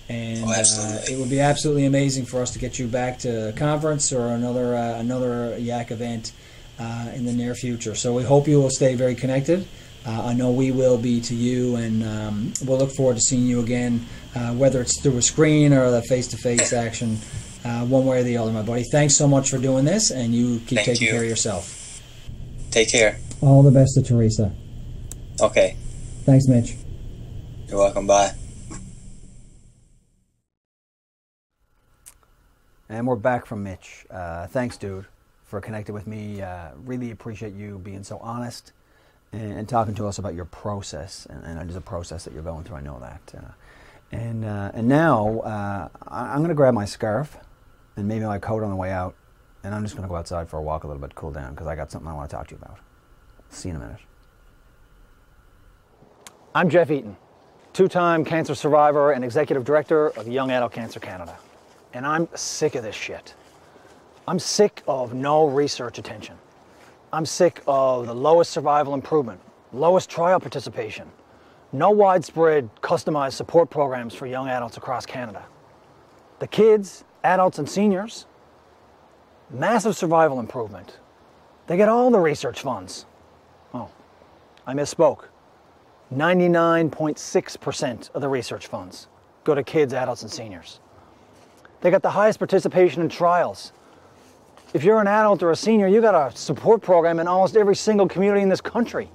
And it would be absolutely amazing for us to get you back to a conference or another Yak event in the near future. So we hope you will stay very connected. I know we will be to you, and we'll look forward to seeing you again, whether it's through a screen or the face-to-face action, one way or the other, my buddy. Thanks so much for doing this, and you keep taking care of yourself. Take care. All the best to Teresa. Okay. Thanks, Mitch. You're welcome. Bye. And we're back from Mitch. Thanks, dude, for connecting with me. Really appreciate you being so honest and talking to us about your process. And it is a process that you're going through. I know that. And now I'm going to grab my scarf and maybe my coat on the way out, and I'm just going to go outside for a walk a little bit to cool down, because I got something I want to talk to you about. See you in a minute. I'm Jeff Eaton, two-time cancer survivor and executive director of Young Adult Cancer Canada. And I'm sick of this shit. I'm sick of no research attention. I'm sick of the lowest survival improvement, lowest trial participation, no widespread customized support programs for young adults across Canada. The kids, adults, and seniors, massive survival improvement. They get all the research funds. Oh, I misspoke. 99.6% of the research funds go to kids, adults, and seniors. They got the highest participation in trials. If you're an adult or a senior, you got a support program in almost every single community in this country.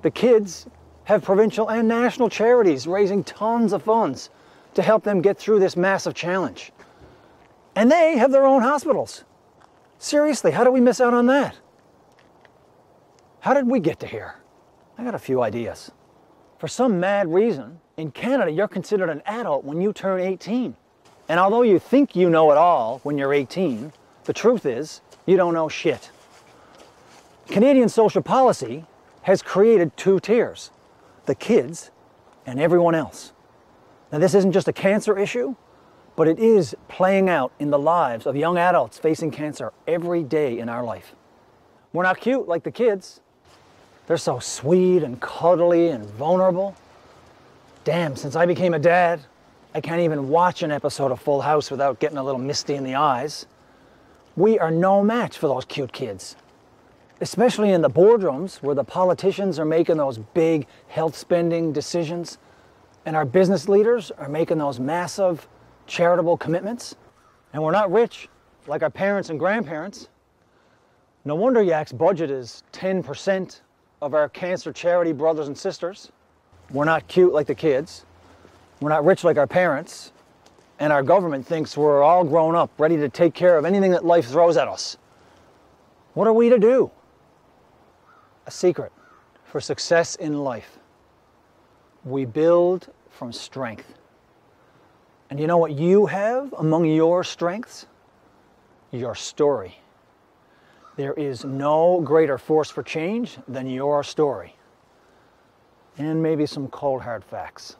The kids have provincial and national charities raising tons of funds to help them get through this massive challenge. And they have their own hospitals. Seriously, how did we miss out on that? How did we get to here? I got a few ideas. For some mad reason, in Canada, you're considered an adult when you turn 18. And although you think you know it all when you're 18, the truth is, you don't know shit. Canadian social policy has created two tiers, the kids and everyone else. Now, this isn't just a cancer issue, but it is playing out in the lives of young adults facing cancer every day in our life. We're not cute like the kids. They're so sweet and cuddly and vulnerable. Damn, since I became a dad, I can't even watch an episode of Full House without getting a little misty in the eyes. We are no match for those cute kids. especially in the boardrooms where the politicians are making those big health spending decisions and our business leaders are making those massive charitable commitments. And we're not rich like our parents and grandparents. No wonder YAC's budget is 10% of our cancer charity brothers and sisters. We're not cute like the kids. We're not rich like our parents. And our government thinks we're all grown up, ready to take care of anything that life throws at us. What are we to do? A secret for success in life. We build from strength. And you know what you have among your strengths? Your story. There is no greater force for change than your story. And maybe some cold hard facts.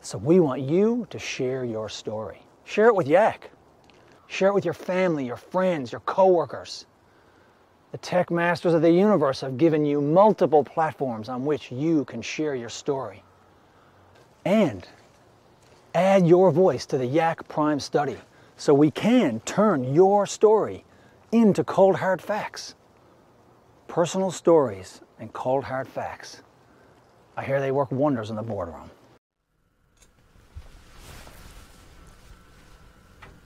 So we want you to share your story. Share it with YAC. Share it with your family, your friends, your coworkers. The tech masters of the universe have given you multiple platforms on which you can share your story. And add your voice to the YAC Prime study so we can turn your story into cold hard facts. Personal stories and cold hard facts. I hear they work wonders in the boardroom.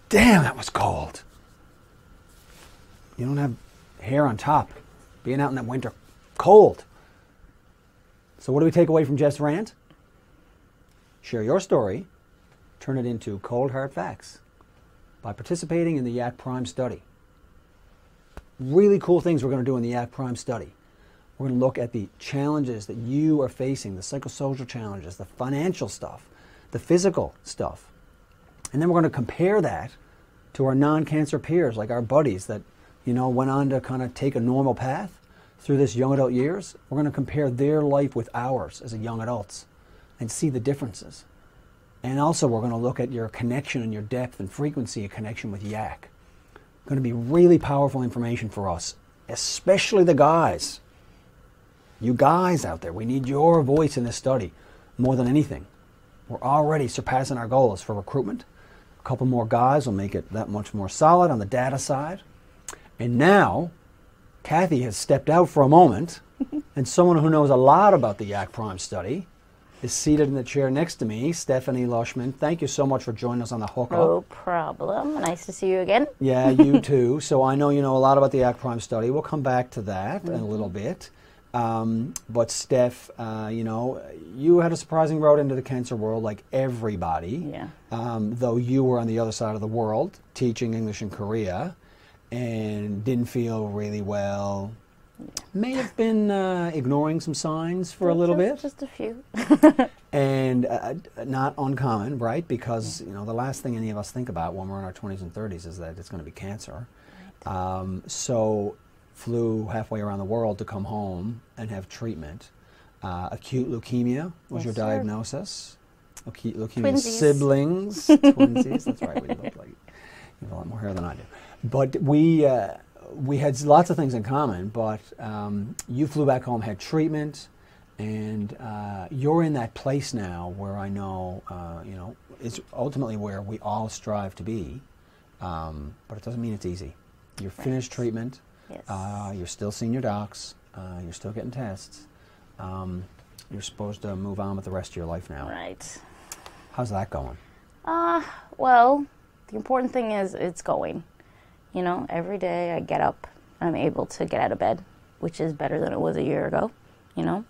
Damn, that was cold. You don't have hair on top. Being out in that winter, cold. So what do we take away from Jeff's rant? Share your story, turn it into cold hard facts by participating in the YAC Prime study. Really cool things we're going to do in the YAC Prime study. We're going to look at the challenges that you are facing, the psychosocial challenges, the financial stuff, the physical stuff. And then we're going to compare that to our non-cancer peers, like our buddies that, you know, went on to kind of take a normal path through this young adult years. We're going to compare their life with ours as young adults and see the differences. And also we're going to look at your connection and your depth and frequency of connection with YAC. Going to be really powerful information for us, especially the guys. You guys out there, we need your voice in this study more than anything. We're already surpassing our goals for recruitment. A couple more guys will make it that much more solid on the data side. And now, Kathy has stepped out for a moment, and someone who knows a lot about the YAC Prime study is seated in the chair next to me, Stephanie Lushman. Thank you so much for joining us on the Hookup. No problem. Nice to see you again. Yeah, you too. So I know you know a lot about the YAC Prime study. We'll come back to that in a little bit. But Steph, you know, you had a surprising road into the cancer world like everybody. Yeah. Though you were on the other side of the world teaching English in Korea and didn't feel really well. May have been ignoring some signs for a little bit. Just a few. And not uncommon, right? Because, you know, the last thing any of us think about when we're in our 20s and 30s is that it's going to be cancer. Right. So flew halfway around the world to come home and have treatment. Acute leukemia was your diagnosis. Acute leukemia siblings. Twinsies. That's right. We look like you have a lot more hair than I do. But we had lots of things in common, but you flew back home, had treatment, and you're in that place now where I know, you know, it's ultimately where we all strive to be, but it doesn't mean it's easy. You're finished treatment, you're still seeing your docs, you're still getting tests, you're supposed to move on with the rest of your life now. Right. How's that going? Well, the important thing is it's going. You know, every day I get up and I'm able to get out of bed, which is better than it was a year ago, you know.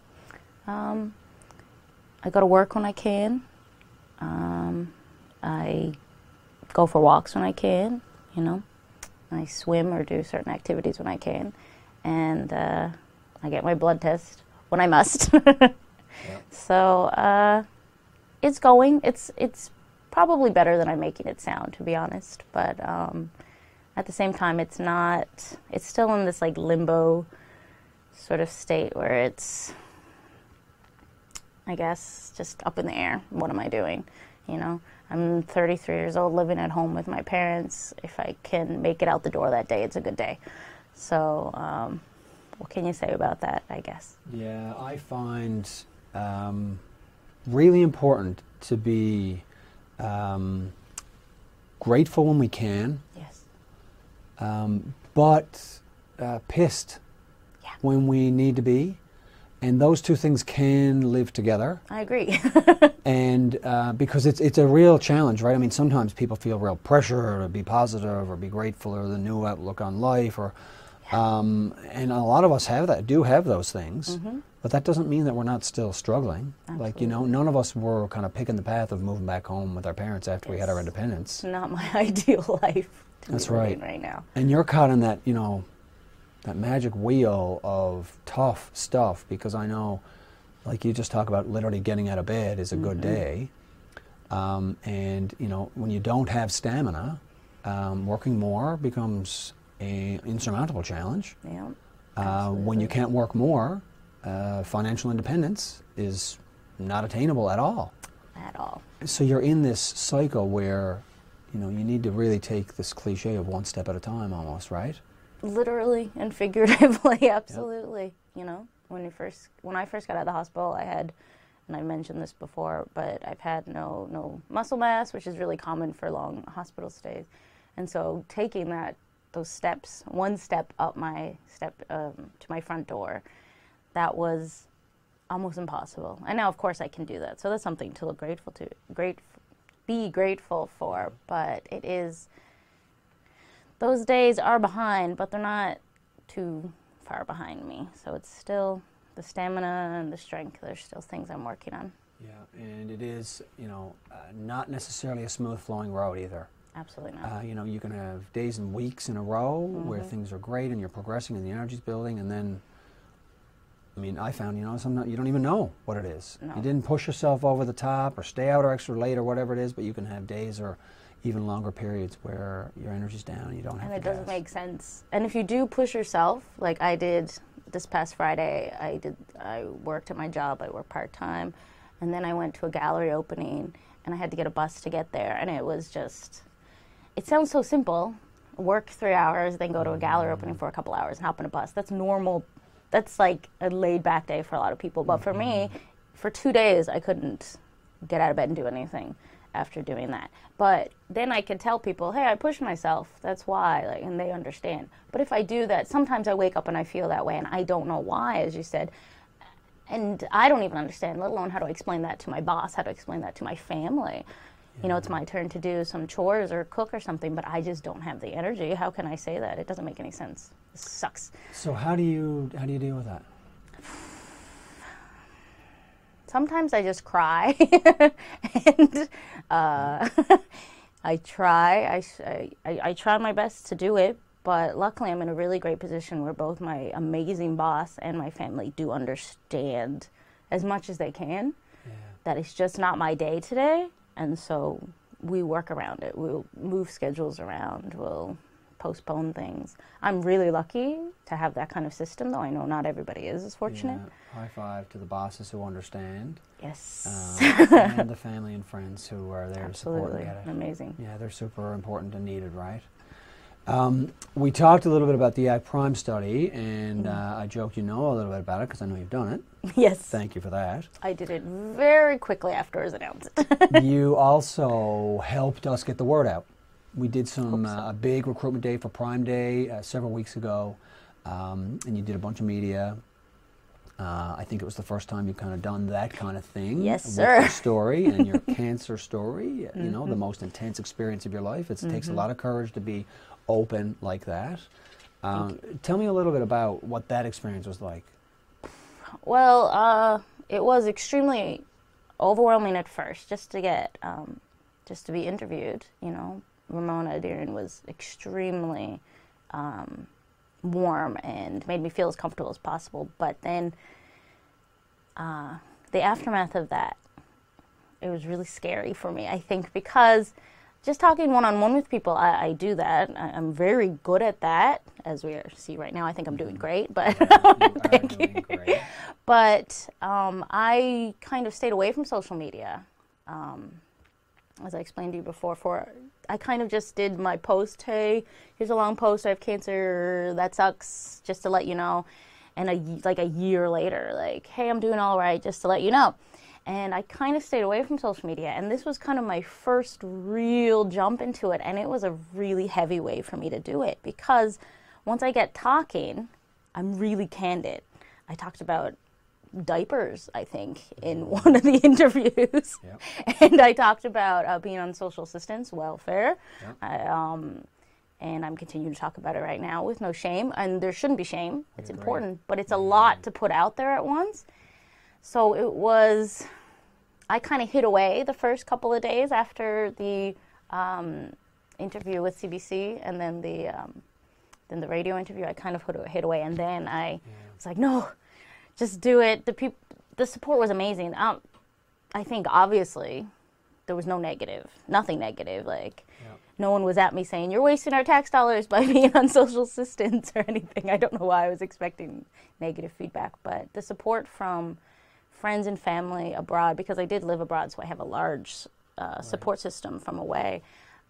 I go to work when I can. I go for walks when I can, you know. I swim or do certain activities when I can. And I get my blood test when I must. So it's going. It's probably better than I'm making it sound, to be honest. But at the same time, it's not, it's still in this like limbo sort of state where it's, I guess, just up in the air. What am I doing? You know, I'm 33 years old, living at home with my parents. If I can make it out the door that day, it's a good day. So what can you say about that, I guess? Yeah, I find really important to be grateful when we can. Yes. But pissed when we need to be. And those two things can live together. I agree. And because it's a real challenge, right? I mean, sometimes people feel real pressure to be positive or be grateful or the new outlook on life, or and a lot of us do have those things, but that doesn't mean that we're not still struggling. Absolutely. Like, you know, none of us were kind of picking the path of moving back home with our parents after we had our independence. It's not my ideal life to That's be living right. right now. And you're caught in that, you know, that magic wheel of tough stuff, because I know, like you just talk about, literally getting out of bed is a good day. And, you know, when you don't have stamina, working more becomes an insurmountable challenge. Yeah. When you can't work more, financial independence is not attainable at all. At all. So you're in this cycle where, you know, you need to really take this cliche of one step at a time almost, right? Literally and figuratively, absolutely. You know, when I first got out of the hospital, I had, and I mentioned this before, but I've had no muscle mass, which is really common for long hospital stays. And so taking those steps, one step up to my front door, that was almost impossible. And now, of course, I can do that. So that's something to look be grateful for. But it is, those days are behind, but they're not too far behind me. So it's still the stamina and the strength. There's still things I'm working on. Yeah, and it is, you know, not necessarily a smooth flowing road either. Absolutely not. You know, you can have days and weeks in a row where things are great and you're progressing and the energy's building, and then, I mean, I found, you know, sometimes you don't even know what it is. No. You didn't push yourself over the top or stay out or extra late or whatever it is, but you can have days or even longer periods where your energy's down and you don't have And it the doesn't gas. make sense. And if you do push yourself, like I did this past Friday, I worked at my job, I worked part-time, and then I went to a gallery opening and I had to get a bus to get there, and it was just, it sounds so simple, work 3 hours, then go to a gallery opening for a couple hours and hop on a bus. That's normal. That's like a laid-back day for a lot of people. But for me, for 2 days, I couldn't get out of bed and do anything after doing that. But then I could tell people, hey, I pushed myself. That's why, like, and they understand. But if I do that, sometimes I wake up and I feel that way, and I don't know why, as you said. And I don't even understand, let alone how to explain that to my boss, how to explain that to my family. You know, it's my turn to do some chores or cook or something, but I just don't have the energy. How can I say that? It doesn't make any sense. It sucks. So how do you deal with that? Sometimes I just cry, and I try my best to do it, but luckily I'm in a really great position where both my amazing boss and my family do understand as much as they can that it's just not my day today, and so we work around it. We'll move schedules around, we'll postpone things. I'm really lucky to have that kind of system, though I know not everybody is as fortunate. Yeah. High five to the bosses who understand. Yes. And the family and friends who are there to support and get it. Amazing. Yeah, they're super important and needed, right? We talked a little bit about the Yak Prime study, and I joked you know a little bit about it because I know you've done it. Yes. Thank you for that. I did it very quickly after it was announced. You also helped us get the word out. We did a big recruitment day for Prime Day several weeks ago, and you did a bunch of media. I think it was the first time you've kind of done that kind of thing. Yes, with sir. your story and your cancer story, you know, the most intense experience of your life. It takes a lot of courage to be open like that. Tell me a little bit about what that experience was like. Well, it was extremely overwhelming at first, just to get, just to be interviewed, you know. Ramona Deering was extremely warm and made me feel as comfortable as possible. But then the aftermath of that, it was really scary for me, I think, because just talking one-on-one with people, I do that. I'm very good at that. As we see right now, I think I'm doing great, but thank you. But I kind of stayed away from social media. As I explained to you before, I kind of just did my post, hey, here's a long post, I have cancer, that sucks, just to let you know. And like a year later, like, hey, I'm doing all right, just to let you know. And I kind of stayed away from social media, and this was kind of my first real jump into it, and it was a really heavy way for me to do it, because once I get talking, I'm really candid. I talked about diapers, I think, in one of the interviews. Yep. And I talked about being on social assistance, welfare. Yep. And I'm continuing to talk about it right now with no shame. And there shouldn't be shame. It's important. But it's a lot to put out there at once. So it was, I kind of hid away the first couple of days after the interview with CBC, and then the radio interview. I kind of hid away. And then I was like, no, just do it. The support was amazing. I think obviously there was nothing negative. Like no one was at me saying you're wasting our tax dollars by being on social assistance or anything. I don't know why I was expecting negative feedback, but the support from friends and family abroad, because I did live abroad, so I have a large support system from away,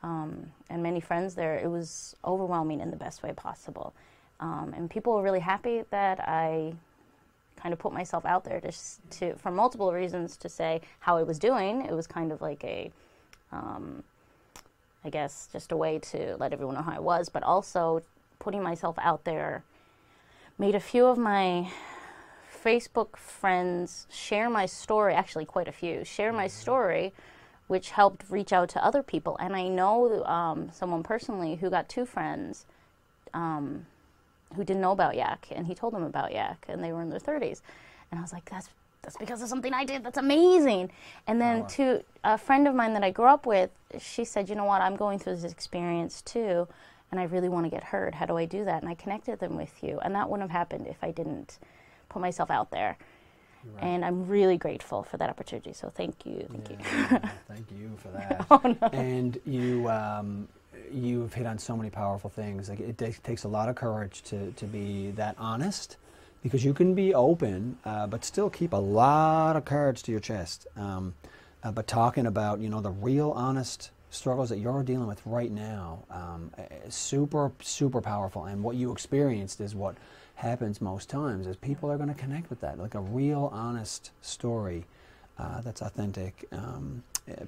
and many friends there. It was overwhelming in the best way possible, and people were really happy that I kind of put myself out there to for multiple reasons, to say how I was doing. It was kind of like a, I guess, just a way to let everyone know how I was, but also putting myself out there made a few of my Facebook friends share my story, actually quite a few, share my story, which helped reach out to other people. And I know someone personally who got 2 friends who didn't know about Yak, and he told them about Yak, and they were in their 30s. And I was like, that's because of something I did. That's amazing. And then to a friend of mine that I grew up with, she said, you know what, I'm going through this experience too, and I really want to get heard. How do I do that? And I connected them with you. And that wouldn't have happened if I didn't put myself out there. Right. And I'm really grateful for that opportunity. So thank you. Thank you. Thank you for that. Oh, no. And you've hit on so many powerful things. Like it takes a lot of courage to be that honest, because you can be open, but still keep a lot of cards to your chest. But talking about, the real honest struggles that you're dealing with right now, super, super powerful. And what you experienced is what happens most times, is people are going to connect with that, like a real honest story that's authentic.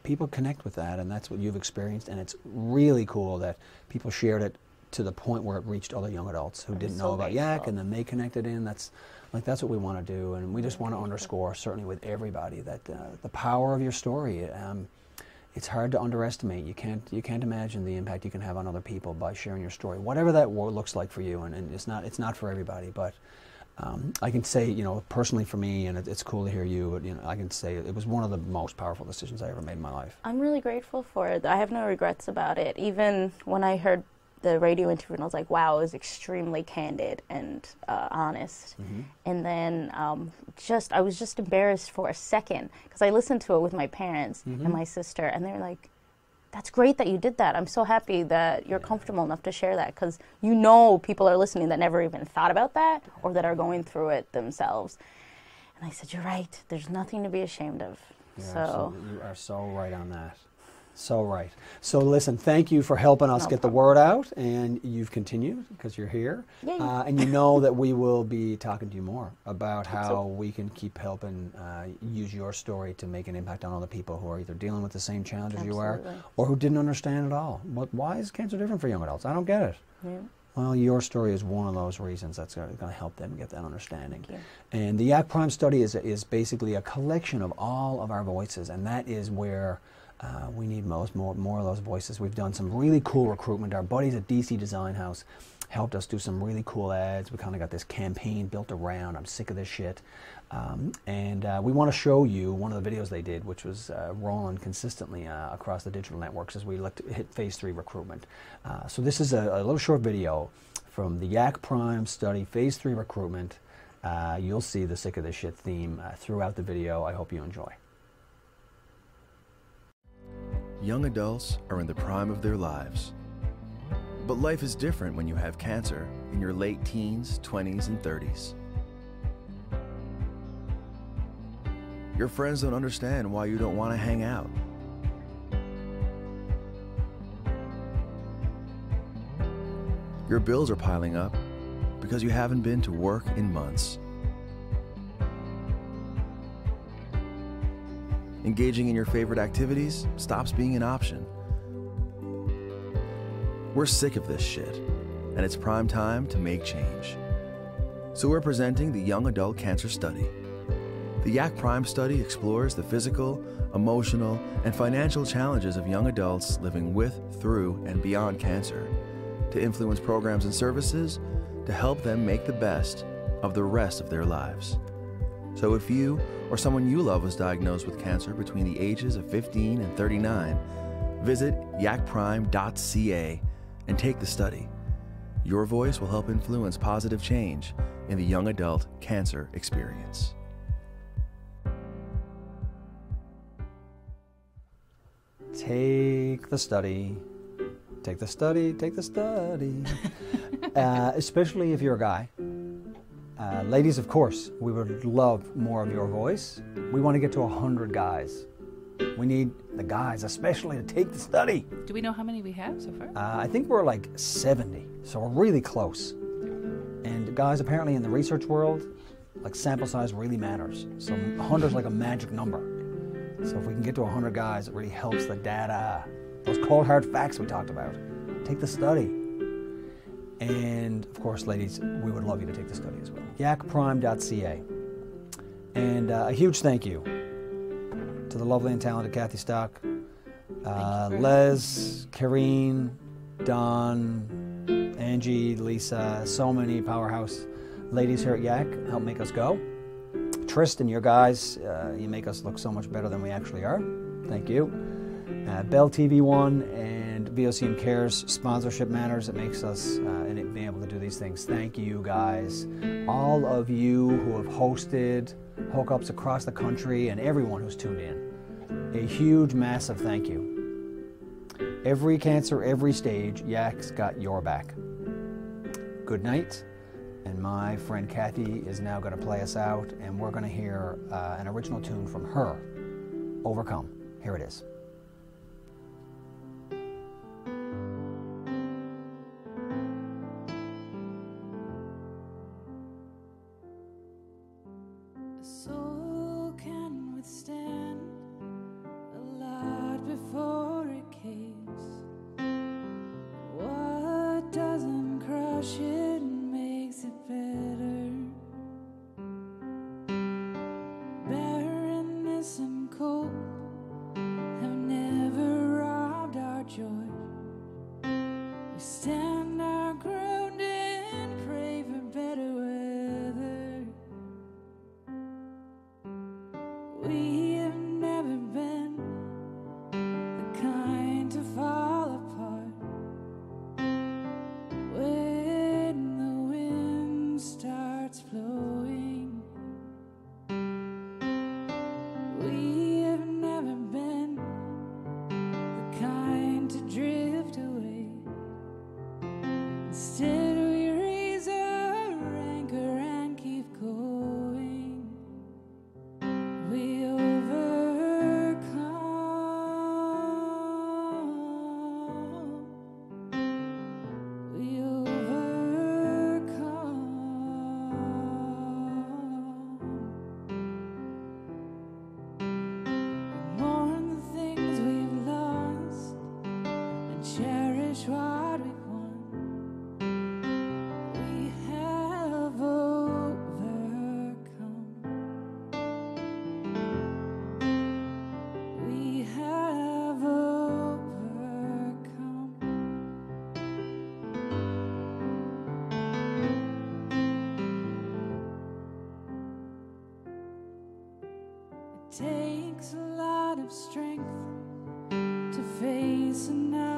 People connect with that, and that's what you've experienced. And it's really cool that people shared it to the point where it reached other young adults who didn't know about Yak, and then they connected in. That's what we want to do, and we just want to underscore, certainly with everybody, that the power of your story. It's hard to underestimate. You can't imagine the impact you can have on other people by sharing your story, whatever that looks like for you. And it's not for everybody, but I can say, personally for me, and it's cool to hear you. But, I can say it was one of the most powerful decisions I ever made in my life. I'm really grateful for it. I have no regrets about it. Even when I heard the radio interview, and I was like, wow, it was extremely candid and honest. Mm-hmm. And then I was just embarrassed for a second, because I listened to it with my parents and my sister, and they were like, that's great that you did that. I'm so happy that you're comfortable enough to share that, because people are listening that never even thought about that or that are going through it themselves. And I said, you're right. There's nothing to be ashamed of. You are so right on that. So right. So listen, thank you for helping us get the word out, and you've continued because you're here. And you know that we will be talking to you more about how we can keep helping use your story to make an impact on other people who are either dealing with the same challenges you are, or who didn't understand at all. Why is cancer different for young adults? I don't get it. Yeah. Well, your story is one of those reasons that's going to help them get that understanding. And the Yak Prime study is basically a collection of all of our voices, and that is where we need more of those voices. We've done some really cool recruitment. Our buddies at DC Design House helped us do some really cool ads. We kind of got this campaign built around I'm sick of this shit. And we want to show you one of the videos they did, which was rolling consistently across the digital networks as we looked to hit phase 3 recruitment. So this is a little short video from the Yak Prime study, phase 3 recruitment. You'll see the sick of this shit theme throughout the video. I hope you enjoy. Young adults are in the prime of their lives. But life is different when you have cancer in your late teens, 20s, and 30s. Your friends don't understand why you don't want to hang out. Your bills are piling up because you haven't been to work in months. Engaging in your favorite activities stops being an option. We're sick of this shit, and it's prime time to make change. So we're presenting the Young Adult Cancer Study. The YAC Prime study explores the physical, emotional, and financial challenges of young adults living with, through, and beyond cancer, to influence programs and services to help them make the best of the rest of their lives. So if you or someone you love was diagnosed with cancer between the ages of 15 and 39, visit yacprime.ca and take the study. Your voice will help influence positive change in the young adult cancer experience. Take the study. Take the study, take the study. Especially if you're a guy. Ladies, of course, we would love more of your voice. We want to get to 100 guys. We need the guys, especially, to take the study. Do we know how many we have so far? I think we're like 70, so we're really close. And guys, apparently in the research world, like sample size really matters. So 100 is like a magic number. So if we can get to 100 guys, it really helps the data. Those cold hard facts we talked about. Take the study. And of course, ladies, we would love you to take the study as well. yacprime.ca. And a huge thank you to the lovely and talented Kathy Stock, Les, Karine, Don, Angie, Lisa, so many powerhouse ladies here at YAC help make us go. Tristan, your guys, you make us look so much better than we actually are. Thank you. Bell TV1 and VOCM Cares sponsorship matters. It makes us and being able to do these things. Thank you, guys. All of you who have hosted hookups across the country and everyone who's tuned in. A huge, massive thank you. Every cancer, every stage, YAC's got your back. Good night. And my friend Kathy is now going to play us out, and we're going to hear an original tune from her, Overcome. Here it is. A soul can withstand a lot before it caves. What doesn't crush it makes it better. Barrenness and cold have never robbed our joy. We stand our ground and pray for better weather. We have never been the kind to fall apart when the wind starts blowing. We have never been the kind to drift away. Instead we raise our anchor and keep going. We overcome. We overcome. We mourn the things we've lost and cherish what we've won. We have overcome. We have overcome. It takes a lot of strength to face another